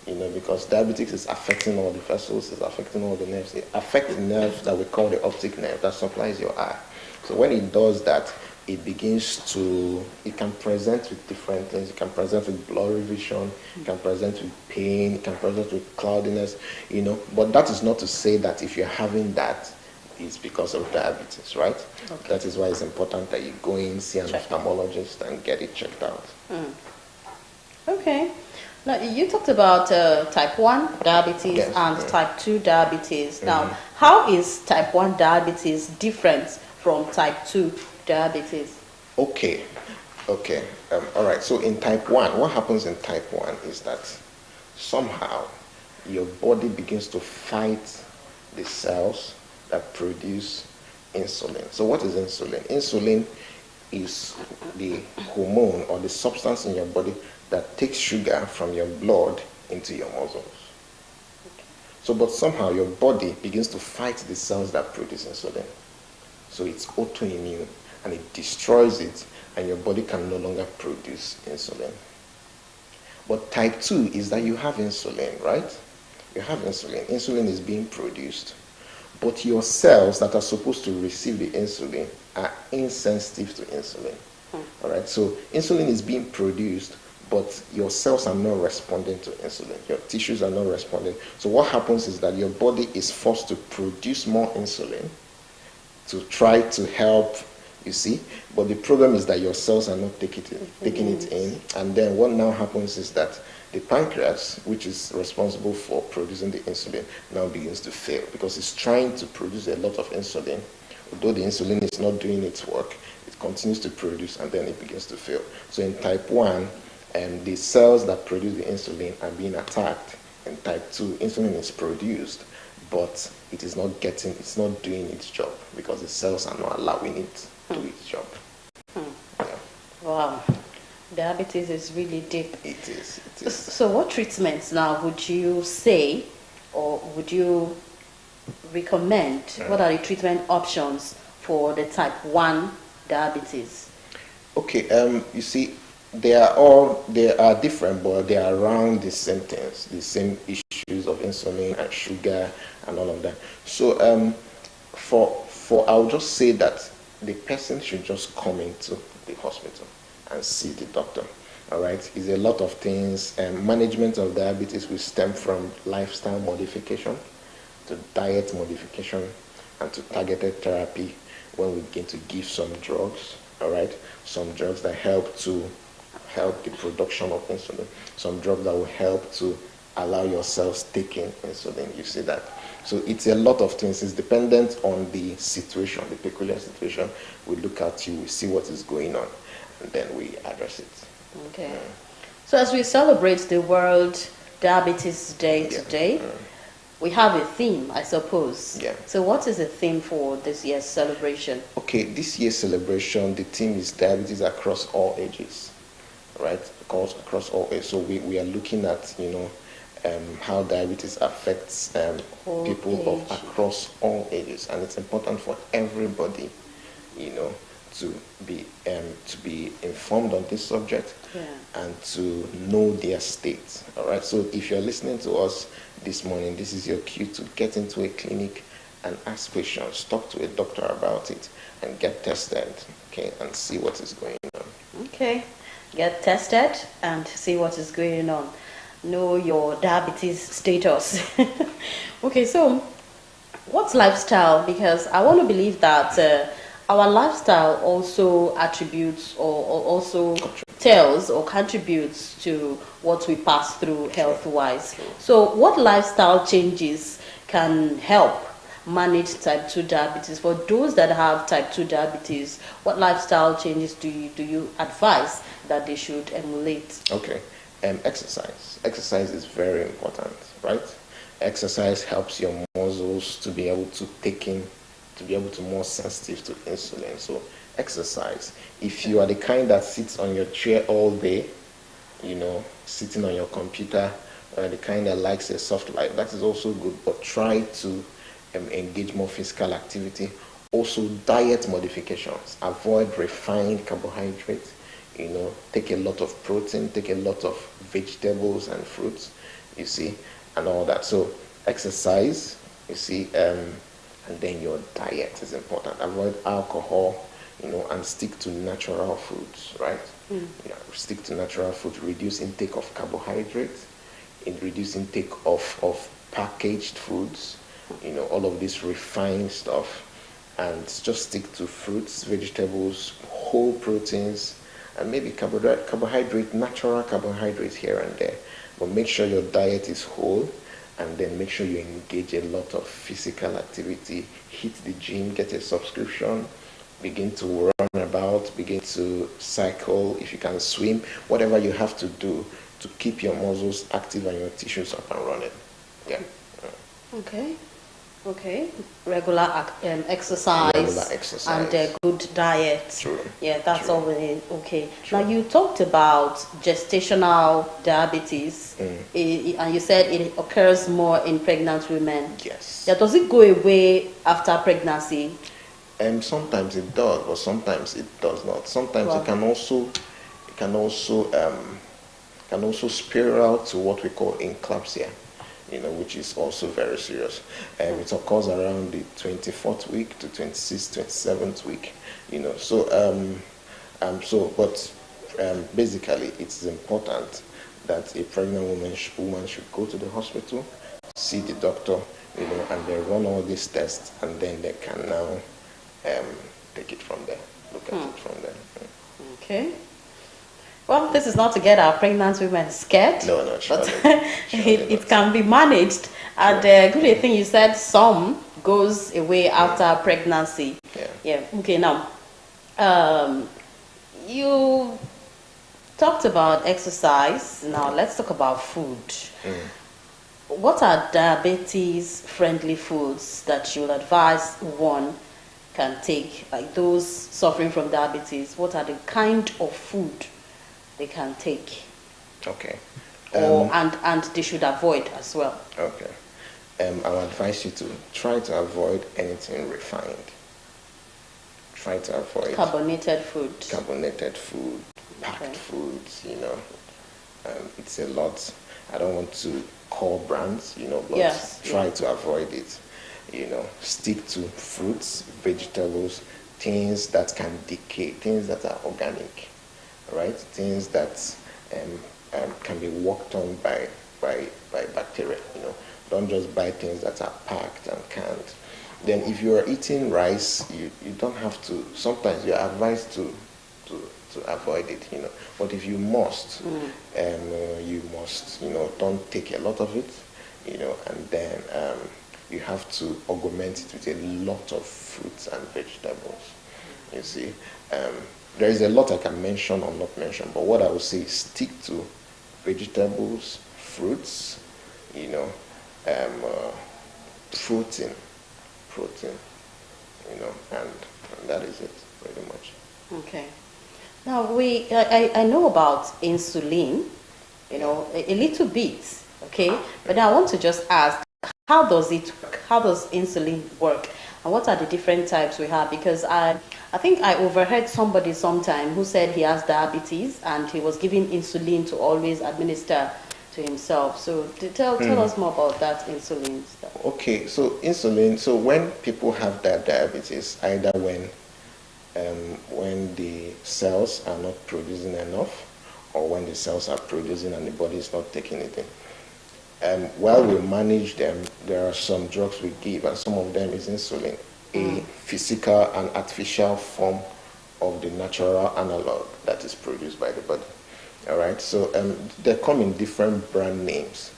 You know, because diabetes is affecting all the vessels, it's affecting all the nerves. It affects the nerve that we call the optic nerve that supplies your eye. So when it does that, it can present with different things. It can present with blurry vision, it can present with pain, it can present with cloudiness, you know. But that is not to say that if you're having that, it's because of diabetes, right? Okay. That is why it's important that you go in, see an ophthalmologist and get it checked out. Okay. Now, you talked about type 1 diabetes and type 2 diabetes. Now, how is type 1 diabetes different from type 2 diabetes? Okay. All right. So in type 1, what happens in type 1 is that somehow your body begins to fight the cells that produce insulin. So what is insulin? Insulin is the hormone or the substance in your body that takes sugar from your blood into your muscles. So, but somehow your body begins to fight the cells that produce insulin. So it's autoimmune, and it destroys it, and your body can no longer produce insulin. But type 2 is that you have insulin, right? You have insulin. Insulin is being produced, but your cells that are supposed to receive the insulin are insensitive to insulin. All right, so insulin is being produced, but your cells are not responding to insulin. Your tissues are not responding. So what happens is that your body is forced to produce more insulin to try to help, you see. But the problem is that your cells are not taking it in. And then what now happens is that the pancreas, which is responsible for producing the insulin, now begins to fail because it's trying to produce a lot of insulin. Although the insulin is not doing its work, it continues to produce and then it begins to fail. So in type 1, the cells that produce the insulin are being attacked. In type 2, insulin is produced, but it's not doing its job because the cells are not allowing it to do its job. Yeah. Wow. Diabetes is really deep. It is. So what treatments now would you say or would you recommend? What are the treatment options for the type 1 diabetes? Okay, you see, they are different, but they are around the same things, the same issues of insulin and sugar and all of that. So I'll just say that the person should just come into the hospital and see the doctor. All right, it's a lot of things. Management of diabetes will stem from lifestyle modification to diet modification and to targeted therapy when we begin to give some drugs. All right, some drugs that help the production of insulin, some drugs that will help to allow your cells taking insulin. You see that? So it's a lot of things. It's dependent on the situation, the peculiar situation. We look at you, we see what is going on, and then we address it. Okay. So as we celebrate the World Diabetes Day today, we have a theme, I suppose. Yeah. So what is the theme for this year's celebration? Okay, this year's celebration, the theme is diabetes across all ages, right? Across all ages. So we are looking at, how diabetes affects people across all ages, and it's important for everybody, to be informed on this subject and to know their state. All right. So if you're listening to us this morning, this is your cue to get into a clinic and ask questions, talk to a doctor about it, and get tested. Okay, and see what is going on. Okay, get tested and see what is going on. Know your diabetes status. Okay, so what's lifestyle? Because I want to believe that our lifestyle also attributes or also tells or contributes to what we pass through health-wise. So what lifestyle changes can help manage type 2 diabetes? For those that have type 2 diabetes, what lifestyle changes do you advise that they should emulate? Okay, exercise. Exercise is very important, right? Exercise helps your muscles to be able to take in, to be able to more sensitive to insulin. So exercise. If you are the kind that sits on your chair all day, sitting on your computer, or the kind that likes a soft life, that is also good, but try to engage more physical activity. Also diet modifications. Avoid refined carbohydrates, take a lot of protein, take a lot of vegetables and fruits, you see, and all that. So exercise, you see, and then your diet is important. Avoid alcohol, and stick to natural foods, right? Stick to natural food. Reduce intake of carbohydrates, reduce intake of packaged foods, all of this refined stuff, and just stick to fruits, vegetables, whole proteins, and maybe natural carbohydrates here and there. But make sure your diet is whole, and then make sure you engage a lot of physical activity. Hit the gym, get a subscription, begin to run about, begin to cycle, if you can swim, whatever you have to do to keep your muscles active and your tissues up and running. Yeah. Okay. Regular exercise. And a good diet. True. Yeah, that's all we need. Okay. True. Now you talked about gestational diabetes, and you said it occurs more in pregnant women. Yes. Yeah. Does it go away after pregnancy? Sometimes it does, but sometimes it does not. Sometimes it can also spiral to what we call eclampsia, which is also very serious. It occurs around the 24th week to 26th, 27th week, but basically, it's important that a pregnant woman should go to the hospital, see the doctor, and they run all these tests, and then they can now take it from there, look at it from there. Okay. Well, this is not to get our pregnant women scared. No, surely. But it can be managed. And good thing you said some goes away after pregnancy. Yeah. Okay, now, you talked about exercise. Now, let's talk about food. What are diabetes-friendly foods that you would advise one can take, like those suffering from diabetes? What are the kind of food they can take? Okay. And they should avoid as well. Okay. I would advise you to try to avoid anything refined. Try to avoid carbonated food, packed foods, it's a lot. I don't want to call brands, but try to avoid it. Stick to fruits, vegetables, things that can decay, things that are organic, right? Things that can be worked on by bacteria, Don't just buy things that are packed and canned. Then if you are eating rice, you don't have to, sometimes you're advised to avoid it, But if you must, you must, don't take a lot of it, and then you have to augment it with a lot of fruits and vegetables. You see, there is a lot I can mention or not mention, but what I would say is stick to vegetables, fruits, protein, and that is it pretty much. Okay. Now I know about insulin, a little bit, okay? But now I want to just ask, how does it work? How does insulin work? And what are the different types we have? Because I think I overheard somebody sometime who said he has diabetes and he was giving insulin to always administer to himself. So tell us more about that insulin stuff. Okay, so insulin, so when people have that diabetes, either when the cells are not producing enough or when the cells are producing and the body is not taking it in. While we manage them, there are some drugs we give, and some of them is insulin, a physical and artificial form of the natural analog that is produced by the body. All right, so they come in different brand names,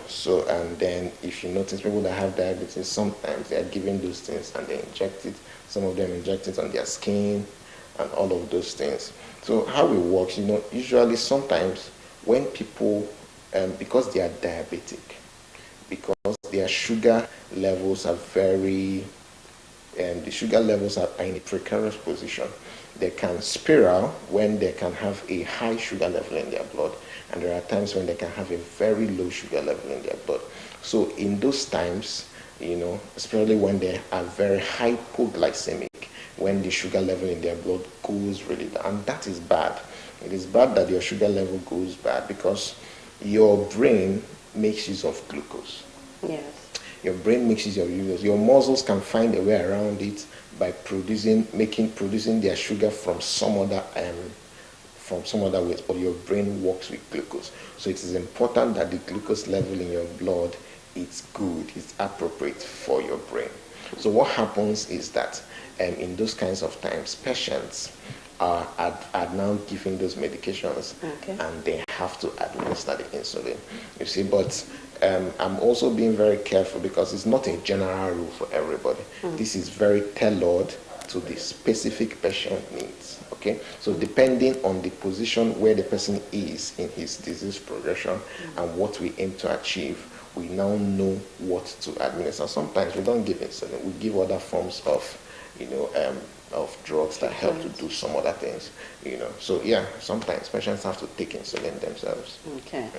So, and then if you notice, people that have diabetes, sometimes they are given those things and they inject it. Some of them inject it on their skin and all of those things. So how it works, usually sometimes when people, because they are diabetic, because their sugar levels are the sugar levels are in a precarious position, they can spiral when they can have a high sugar level in their blood, and there are times when they can have a very low sugar level in their blood. So in those times, especially when they are very hypoglycemic, when the sugar level in their blood goes really down, and that is bad. It is bad that your sugar level goes bad because your brain makes use of glucose. Yes. Your brain makes use of glucose. Your muscles can find a way around it by producing their sugar from some other ways, but your brain works with glucose. So it is important that the glucose level in your blood is good, it's appropriate for your brain. So what happens is that in those kinds of times, patients are now given those medications, and they have to administer the insulin. You see, but I'm also being very careful because it's not a general rule for everybody. This is very tailored to the specific patient needs. Okay, so depending on the position where the person is in his disease progression and what we aim to achieve, we now know what to administer. Sometimes we don't give insulin; we give other forms of, of drugs that help to do some other things. So yeah, sometimes patients have to take insulin themselves. Okay,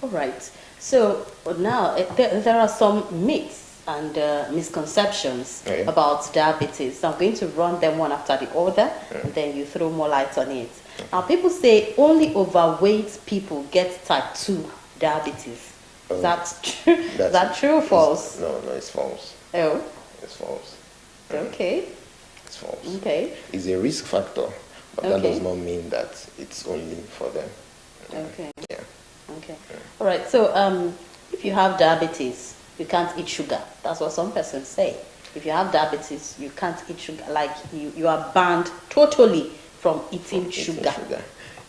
all right. So now there are some myths and misconceptions about diabetes. So I'm going to run them one after the other, and then you throw more light on it. Now, people say only overweight people get type 2 diabetes. Is that true? Is that true or false? No, it's false. Oh? It's false. Okay. It's false. Okay. It's a risk factor, But that does not mean that it's only for them. Okay. Yeah. Okay. All right. So, if you have diabetes, you can't eat sugar. That's what some persons say. If you have diabetes, you can't eat sugar. Like you are banned totally from eating sugar.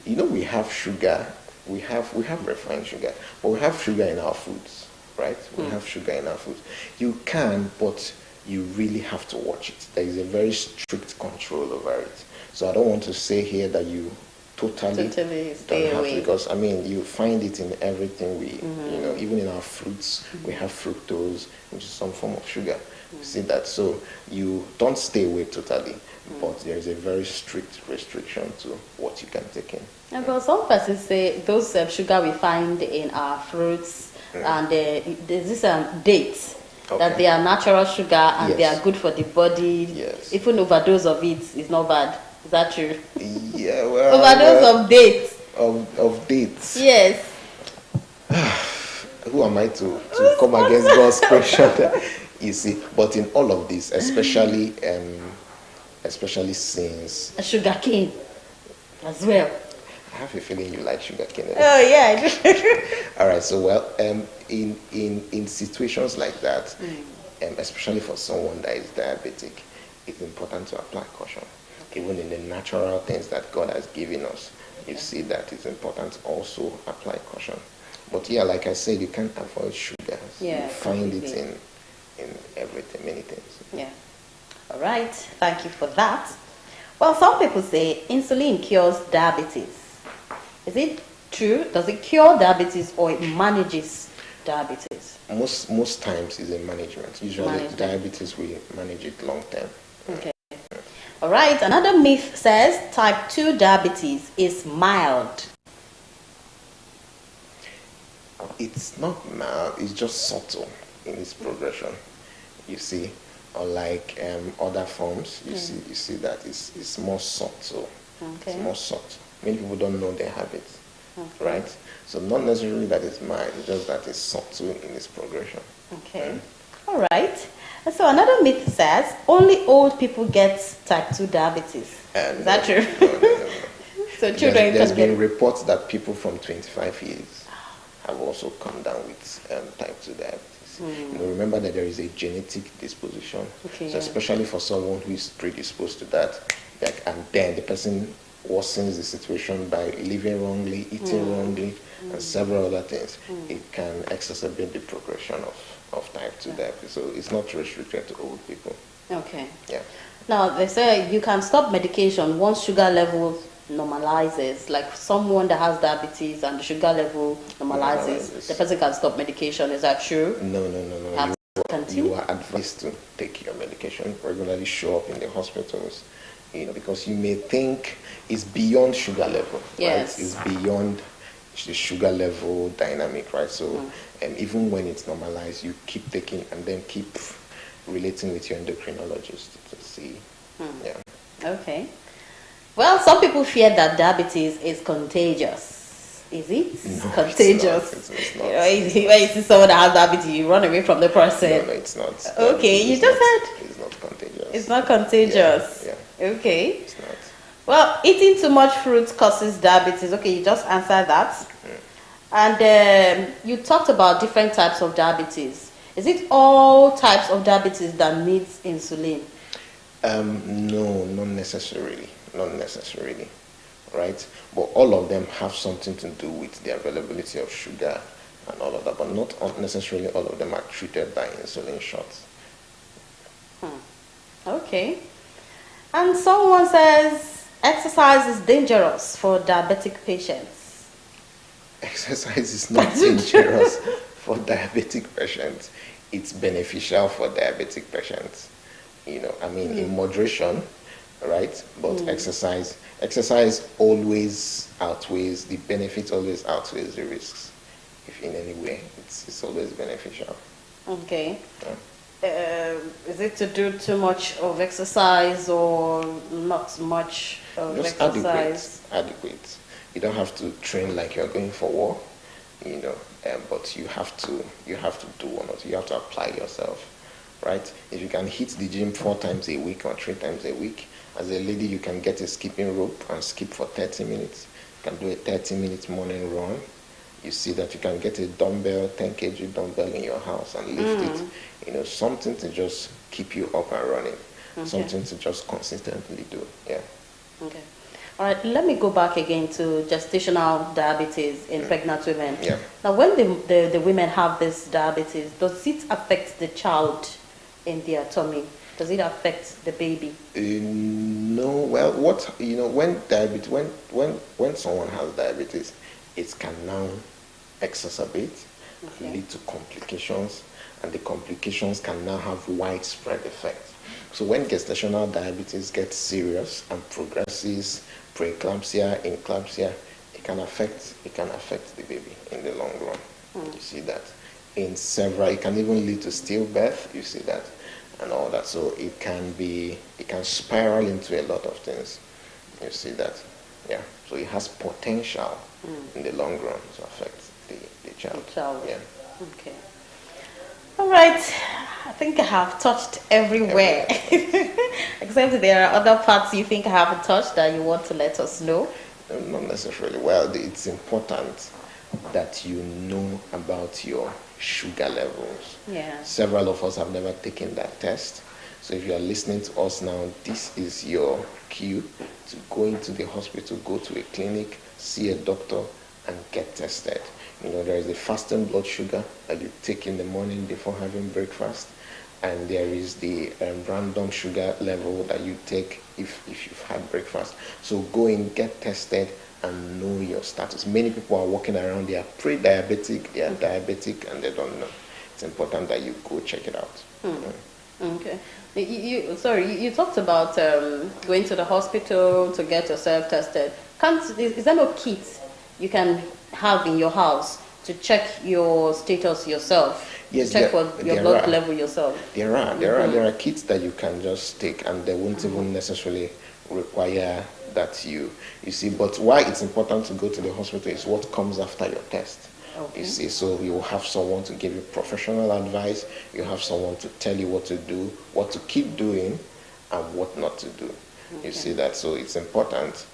You know, we have sugar. We have refined sugar, but we have sugar in our foods, right? We have sugar in our foods. You can, but you really have to watch it. There is a very strict control over it. So I don't want to say here that you totally stay away. Because I mean, you find it in everything we, you know, even in our fruits, we have fructose, which is some form of sugar. You see that? So you don't stay away totally, but there is a very strict restriction to what you can take in. And well, some persons say those sugar we find in our fruits and there's this dates that they are natural sugar and they are good for the body. Yes. Even overdose of it is not bad. Is that true? Yeah, well. Overdose of dates. Of dates. Yes. Who am I to come against God's question? You see, but in all of this, especially since sugar cane as well. I have a feeling you like sugar cane. Oh yeah. All right. So well, in situations like that, especially for someone that is diabetic, it's important to apply caution. Even in the natural things that God has given us, you see that it's important to also apply caution. But yeah, like I said, you can't avoid sugar. Yeah, you find it in everything, many things. Yeah. All right. Thank you for that. Well, some people say insulin cures diabetes. Is it true? Does it cure diabetes or it manages diabetes? Most times it's a management. Usually diabetes, we manage it long term. Okay. All right. Another myth says type 2 diabetes is mild. It's not mild. It's just subtle in its progression. You see, unlike other forms, you see that it's more subtle. Okay. It's more subtle. Many people don't know they have it, right? So not necessarily that it's mild, it's just that it's subtle in its progression. Okay. All right. And so another myth says only old people get type 2 diabetes. Is that true? No. So children there's been reports that people from 25 years have also come down with type 2 diabetes. You know, remember that there is a genetic disposition. So especially for someone who is predisposed to that, and then the person worsens the situation by living wrongly, eating wrongly, and several other things, it can exacerbate the progression of type 2 diabetes. So it's not restricted to old people. Okay. Yeah. Now, they say you can stop medication once sugar level normalizes. Like someone that has diabetes and the sugar level normalizes, the person can stop medication. Is that true? No. You are advised to take your medication regularly, show up in the hospitals, you know, because you may think it's beyond sugar level, yes. Right? It's beyond the sugar level dynamic, right? So even when it's normalized, you keep taking and then keep relating with your endocrinologist to see. Yeah. Okay. Well, some people fear that diabetes is contagious. Is it? No, contagious. It's not. You know, when you see someone that has diabetes, you run away from the person. No, it's not. Okay, you just said it's not contagious. It's not contagious. Yeah. Okay. It's not. Well, eating too much fruit causes diabetes. Okay, you just answered that. And you talked about different types of diabetes. Is it all types of diabetes that needs insulin? No, not necessarily. Not necessarily. Right? But all of them have something to do with the availability of sugar and all of that. But not necessarily all of them are treated by insulin shots. Okay. And someone says exercise is dangerous for diabetic patients. Exercise is not dangerous for diabetic patients. It's beneficial for diabetic patients. You know, I mean, in moderation, right? But exercise always outweighs, the benefit always outweighs the risks. If in any way, it's always beneficial. Okay. Is it to do too much of exercise or not much of Just exercise? Adequate. You don't have to train like you're going for war, you know, but you have to do one or two. You have to apply yourself, right? If you can hit the gym 4 times a week or 3 times a week, As a lady, you can get a skipping rope and skip for 30 minutes. You can do a 30-minute morning run. You see that you can get a dumbbell, 10 kg dumbbell in your house and lift it. You know, something to just keep you up and running. Something to just consistently do. Yeah. Okay. All right, let me go back again to gestational diabetes in pregnant women. Yeah. Now, when the women have this diabetes, does it affect the child in their tummy? Does it affect the baby? No. Well, what you know, when diabetes, when someone has diabetes, it can now exacerbate, lead to complications, and the complications can now have widespread effects. So when gestational diabetes gets serious and progresses, preeclampsia, eclampsia, it can affect the baby in the long run. You see that in several. It can even lead to stillbirth. You see that, and all that. So it can spiral into a lot of things. You see that, yeah. So it has potential in the long run to affect the child. The child. Yeah. Okay. All right. I think I have touched everywhere. Except there are other parts you think I haven't touched that you want to let us know. Not necessarily. Well, it's important that you know about your sugar levels. Yeah. Several of us have never taken that test. So if you are listening to us now, this is your cue to go into the hospital, go to a clinic, see a doctor, and get tested. You know, there is the fasting blood sugar that you take in the morning before having breakfast, and there is the random sugar level that you take if you've had breakfast. So go and get tested and know your status. Many people are walking around, they are pre-diabetic, they are diabetic, and they don't know. It's important that you go check it out. Okay. You talked about going to the hospital to get yourself tested. Is there no kit you can have in your house to check your status yourself? Yes, check your blood level yourself. There are kits that you can just take, and they won't even necessarily require that you see. But why it's important to go to the hospital is what comes after your test. Okay. You see, so you will have someone to give you professional advice. You have someone to tell you what to do, what to keep doing, and what not to do. Okay. You see that, so it's important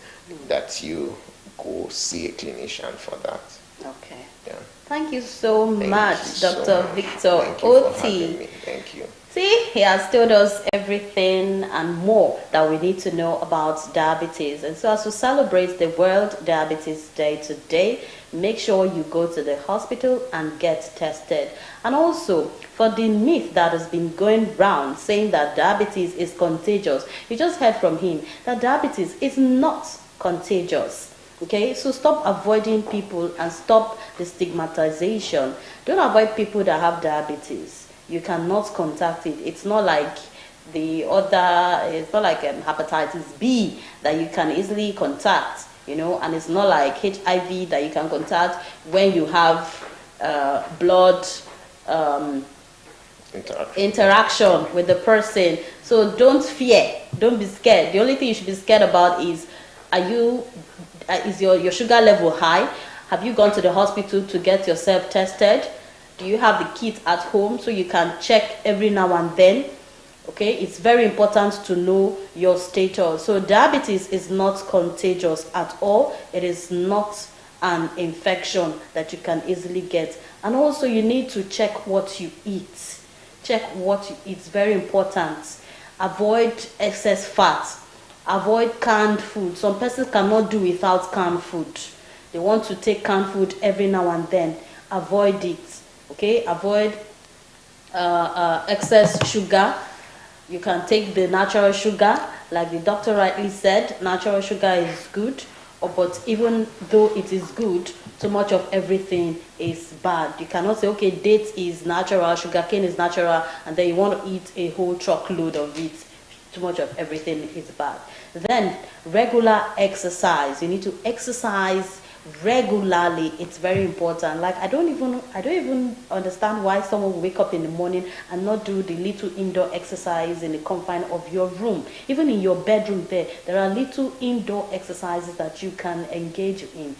that you go see a clinician for that. Okay. Yeah. Thank you so much, Dr. So Victor Thank you Oti. for having me. Thank you. See, he has told us everything and more that we need to know about diabetes. And so as we celebrate the World Diabetes Day today, make sure you go to the hospital and get tested. And also, for the myth that has been going round saying that diabetes is contagious, you just heard from him that diabetes is not contagious. Okay, so stop avoiding people and stop the stigmatization. Don't avoid people that have diabetes. You cannot contact it. It's not like it's not like hepatitis B that you can easily contact, and it's not like HIV that you can contact when you have blood interaction with the person. So don't fear, don't be scared. The only thing you should be scared about is, is your sugar level high? Have you gone to the hospital to get yourself tested? Do you have the kit at home so you can check every now and then? Okay, it's very important to know your status. So diabetes is not contagious at all. It is not an infection that you can easily get. And also you need to check what you eat. Check what you eat. It's very important. Avoid excess fat. Avoid canned food. Some persons cannot do without canned food. They want to take canned food every now and then. Avoid it. Okay, avoid excess sugar. You can take the natural sugar, like the doctor rightly said. Natural sugar is good, but even though it is good, too much of everything is bad. You cannot say, okay, date is natural, sugarcane is natural, and then you want to eat a whole truckload of it. Too much of everything is bad. Then regular exercise. You need to exercise regularly. It's very important. Like I don't even understand why someone will wake up in the morning and not do the little indoor exercise in the confine of your room. Even in your bedroom there are little indoor exercises that you can engage in.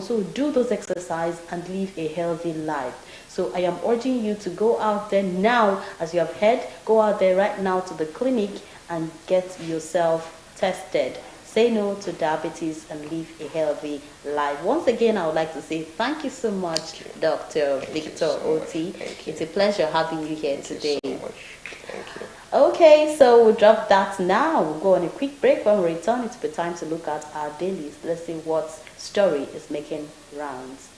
So do those exercises and live a healthy life. So I am urging you to go out there now, as you have heard, go out there right now to the clinic and get yourself tested. Say no to diabetes and live a healthy life. Once again, I would like to say thank you so much, Dr. Victor Oti. It's a pleasure having you here today. Thank you so much. Thank you. Okay, so we'll drop that now. We'll go on a quick break. When we return, it will be time to look at our dailies. Let's see what story is making rounds.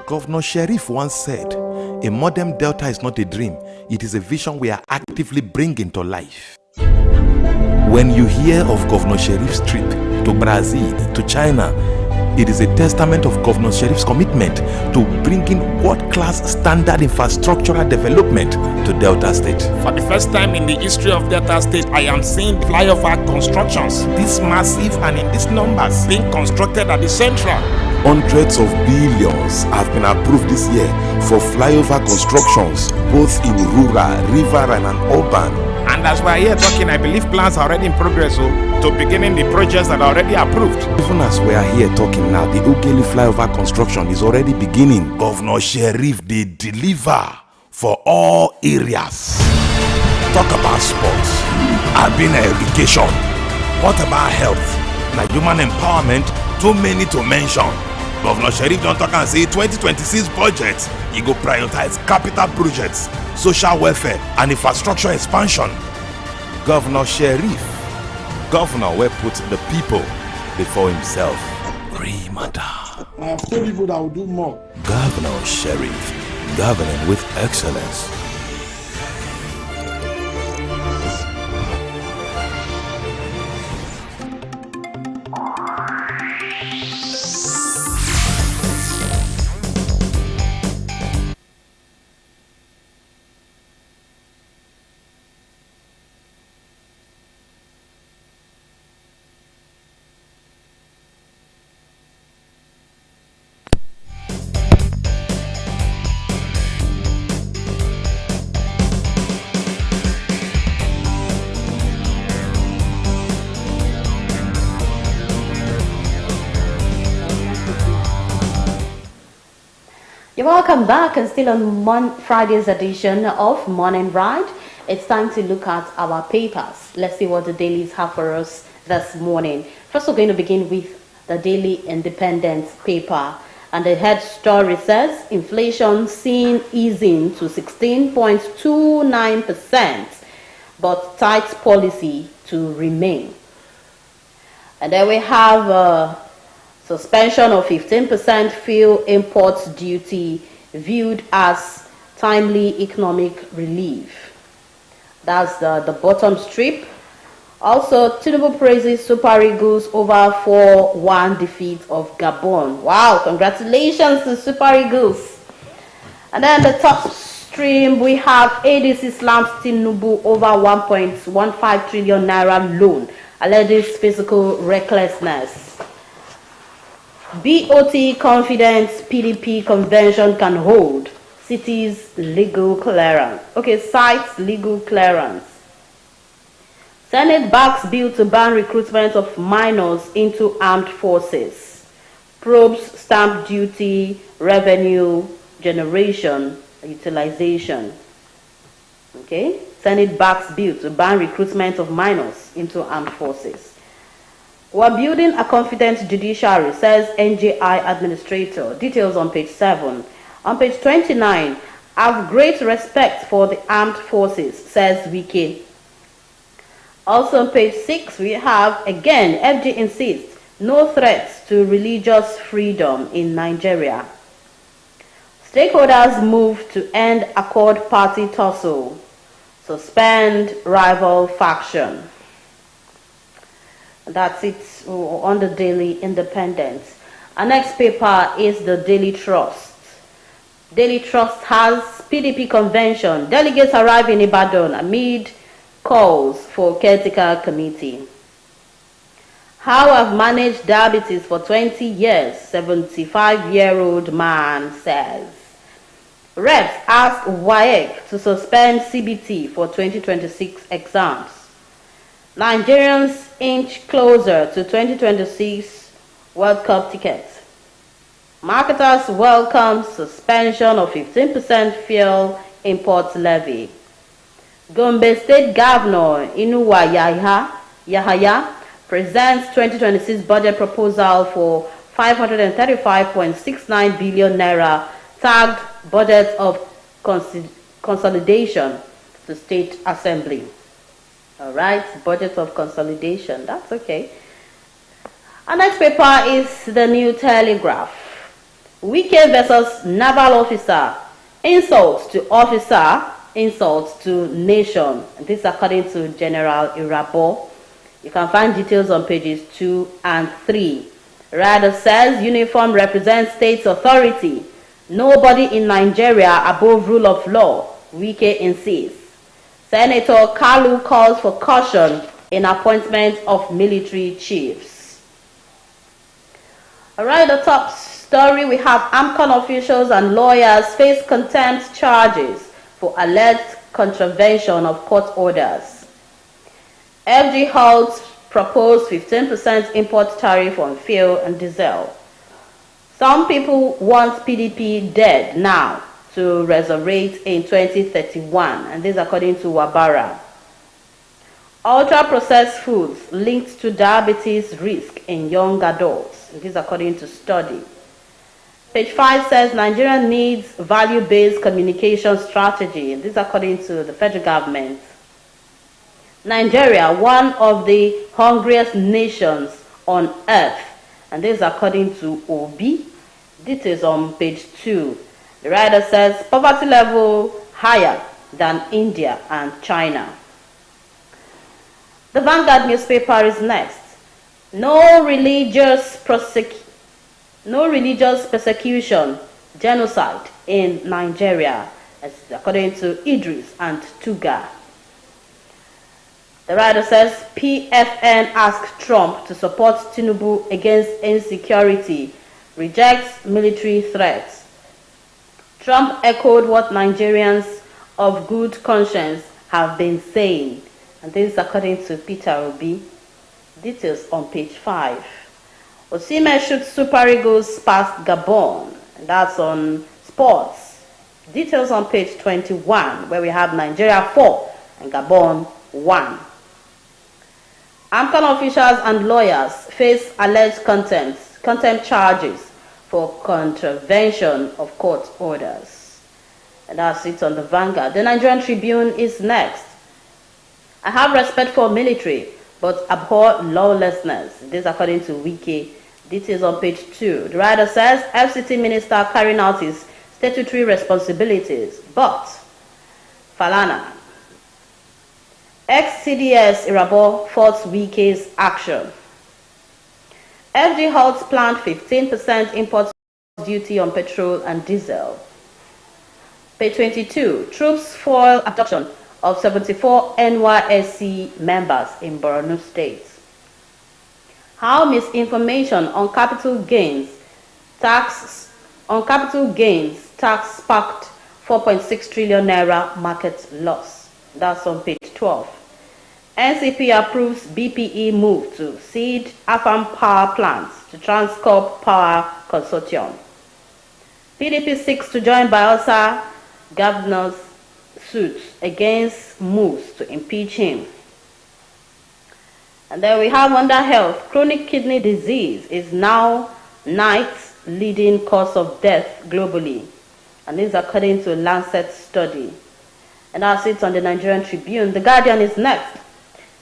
Governor Sheriff once said, a modern Delta is not a dream, it is a vision we are actively bringing to life. When you hear of Governor Sheriff's trip to Brazil, to China, it is a testament of Governor Sheriff's commitment to bringing world-class standard infrastructural development to Delta State. For the first time in the history of Delta State, I am seeing flyover constructions, this massive and in these numbers, being constructed at the central. Hundreds of billions have been approved this year for flyover constructions, both in rural, river and urban. And as we are here talking, I believe plans are already in progress to beginning the projects that are already approved. Even as we are here talking now, the Ughelli flyover construction is already beginning. Governor Sheriff, they deliver for all areas. Talk about sports, urban education. What about health? Like human empowerment, too many to mention. Governor Sheriff don't talk and say 2026 budget, he go prioritize capital projects, social welfare and infrastructure expansion. Governor Sheriff, governor will put the people before himself. Remata. I have told people that I will do more. Governor Sheriff, governing with excellence. You're welcome back, and still on Friday's edition of Morning Ride. It's time to look at our papers. Let's see what the dailies have for us this morning. First, we're going to begin with the Daily Independent paper. And the head story says inflation seen easing to 16.29%, but tight policy to remain. And then we have suspension of 15% fuel import duty viewed as timely economic relief. That's the bottom strip. Also, Tinubu praises Super Eagles over 4-1 defeat of Gabon. Wow, congratulations to Super Eagles. And then the top stream, we have ADC slams Tinubu over 1.15 trillion naira loan, alleges physical recklessness. BOT confidence PDP convention can hold cities legal clearance. Okay, cites legal clearance. Senate backs bill to ban recruitment of minors into armed forces. Probes stamp duty, revenue generation, utilization. Okay, Senate backs bill to ban recruitment of minors into armed forces. We're building a confident judiciary, says NJI administrator. Details on page 7. On page 29, I have great respect for the armed forces, says Wike. Also on page 6, we have, again, FG insists, no threats to religious freedom in Nigeria. Stakeholders move to end Accord party tussle, suspend rival faction. That's it on the Daily Independent. Our next paper is the Daily Trust. Daily Trust has PDP convention. Delegates arrive in Ibadan amid calls for caretaker committee. How I've managed diabetes for 20 years, 75-year-old man says. Reps ask WAEC to suspend CBT for 2026 exams. Nigerians inch closer to 2026 World Cup tickets. Marketers welcome suspension of 15% fuel import levy. Gombe State Governor Inuwa Yahaya presents 2026 budget proposal for 535.69 billion naira, tagged budget of consolidation to State Assembly. All right, budget of consolidation, that's okay. Our next paper is the New Telegraph. Wike versus naval officer, insults to officer, insults to nation. This according to General Irabo. You can find details on pages 2 and 3. Rather says uniform represents state's authority. Nobody in Nigeria above rule of law, Wike insists. Senator Kalu calls for caution in appointment of military chiefs. All right, the top story, we have AMCON officials and lawyers face contempt charges for alleged contravention of court orders. FG holds proposed 15% import tariff on fuel and diesel. Some people want PDP dead now to resurrect in 2031, and this according to Wabara. Ultra-processed foods linked to diabetes risk in young adults, and this according to study. Page 5 says Nigeria needs value-based communication strategy, and this according to the federal government. Nigeria, one of the hungriest nations on earth, and this according to Obi. Details on page 2. The writer says poverty level higher than India and China. The Vanguard newspaper is next. No religious persecution, genocide in Nigeria, according to Idris and Tuga. The writer says PFN asked Trump to support Tinubu against insecurity, rejects military threats. Trump echoed what Nigerians of good conscience have been saying, and this is according to Peter Obi. Details on page 5. Osimhen shoots Super Eagles past Gabon, and that's on sports. Details on page 21, where we have Nigeria 4 and Gabon 1. AMCON officials and lawyers face alleged contempt charges for contravention of court orders. And that's it on the Vanguard. The Nigerian Tribune is next. I have respect for military, but abhor lawlessness. This according to Wiki. Details on page 2. The writer says FCT minister carrying out his statutory responsibilities, but Falana. Ex-CDS Irabo faults Wiki's action. FG halts planned 15% import duty on petrol and diesel. Page 22. Troops foil abduction of 74 NYSC members in Borno State. How misinformation on capital gains tax sparked 4.6 trillion naira market loss. That's on page 12. NCP approves BPE move to cede AFAM power plants to Transcorp Power Consortium. PDP seeks to join Bayelsa governor's suits against moves to impeach him. And then we have under health, chronic kidney disease is now ninth leading cause of death globally. And this is according to a Lancet study. And that's it on the Nigerian Tribune. The Guardian is next.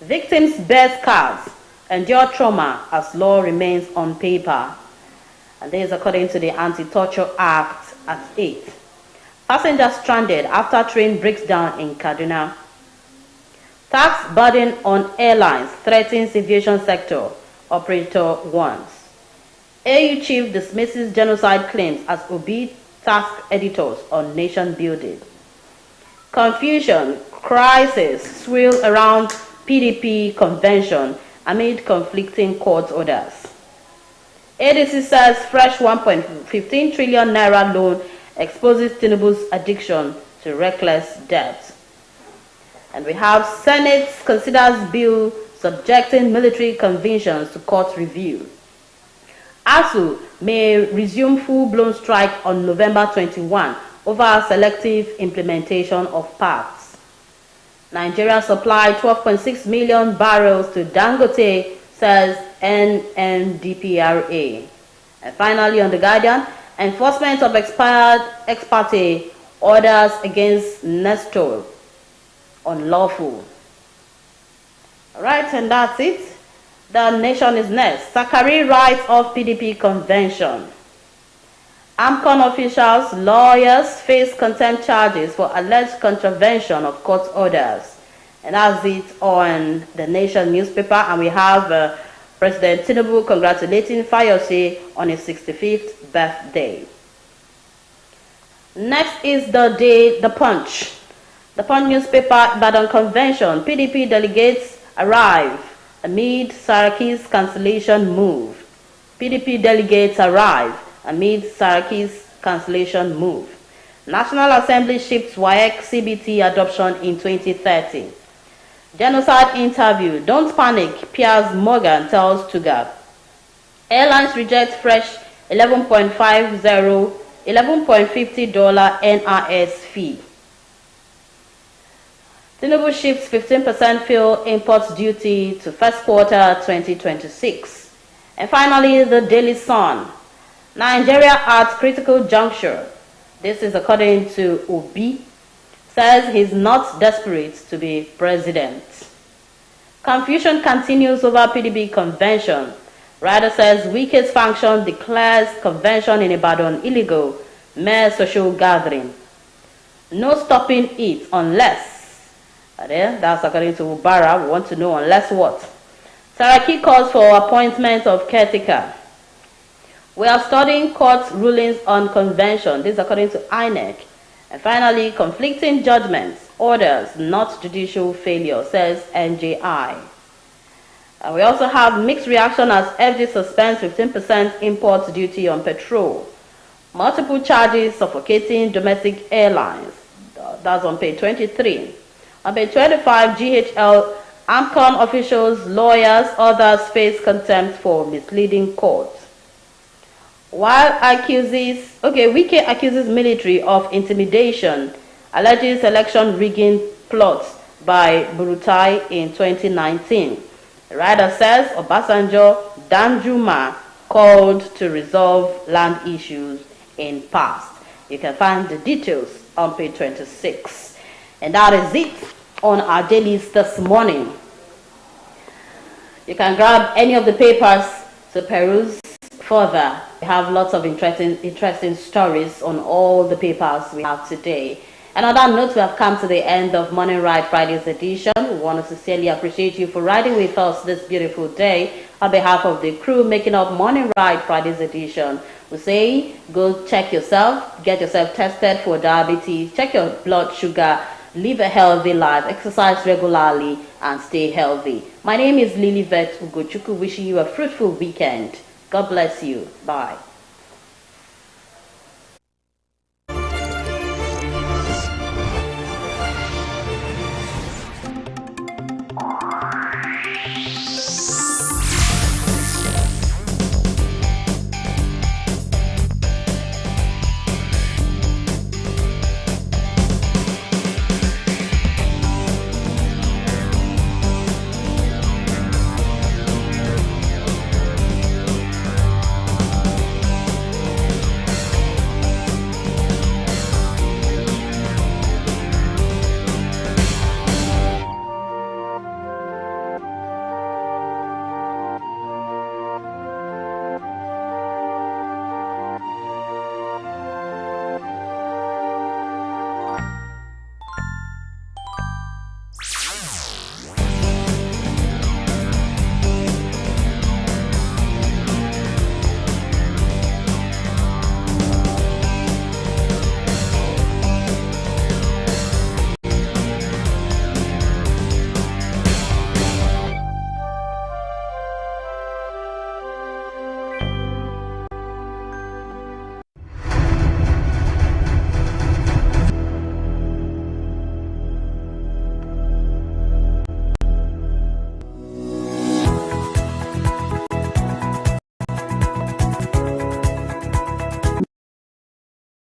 Victims bear scars, endure trauma as law remains on paper. And this is according to the Anti-Torture Act at 8. Passengers stranded after train breaks down in Kaduna. Tax burden on airlines threatens aviation sector, operator warns. AU chief dismisses genocide claims as Obi task editors on nation building. Confusion, crisis swirl around PDP convention amid conflicting court orders. ADC says fresh 1.15 trillion naira loan exposes Tinubu's addiction to reckless debt. And we have Senate considers bill subjecting military conventions to court review. ASU may resume full-blown strike on November 21 over selective implementation of parts. Nigeria supplied 12.6 million barrels to Dangote, says NMDPRA. And finally, on The Guardian, enforcement of expired ex parte orders against Nestor unlawful. All right, and that's it. The Nation is next. Sakari writes of PDP convention. AMCON officials, lawyers face contempt charges for alleged contravention of court orders. And that's it on the Nation newspaper. And we have President Tinubu congratulating Fayose on his 65th birthday. Next is the Punch. The Punch newspaper, Ibadan Convention, PDP delegates arrive amid Saraki's cancellation move. PDP delegates arrive amid Saraki's cancellation move. National Assembly ships WAEC CBT adoption in 2030. Genocide interview, don't panic, Piers Morgan tells Tuga. Airlines reject fresh $11.50 NRS fee. Tinubu shifts 15% fuel import duty to first quarter 2026. And finally, the Daily Sun. Nigeria at critical juncture. This is according to Obi. Says he's not desperate to be president. Confusion continues over PDP convention. Rider says weakest function declares convention in Ibadan illegal. Mere social gathering. No stopping it unless. That's according to Ubara. We want to know unless what? Saraki calls for appointment of caretaker. We are studying court rulings on convention. This is according to INEC. And finally, conflicting judgments, orders, not judicial failure, says NJI. And we also have mixed reaction as FD suspends 15% import duty on petrol. Multiple charges suffocating domestic airlines. That's on page 23. On page 25, GHL, AMCON officials, lawyers, others face contempt for misleading court. While Wike accuses military of intimidation, alleges election rigging plots by Burutai in 2019. The writer says Obasanjo, Danjuma, called to resolve land issues in past. You can find the details on page 26. And that is it on our dailies this morning. You can grab any of the papers to peruse further. We have lots of interesting stories on all the papers we have today. And on that note, we have come to the end of Morning Ride Friday's edition. We want to sincerely appreciate you for riding with us this beautiful day. On behalf of the crew making up Morning Ride Friday's edition, we say go check yourself, get yourself tested for diabetes, check your blood sugar, live a healthy life, exercise regularly, and stay healthy. My name is Lilibet Ugochukwu, wishing you a fruitful weekend. God bless you. Bye.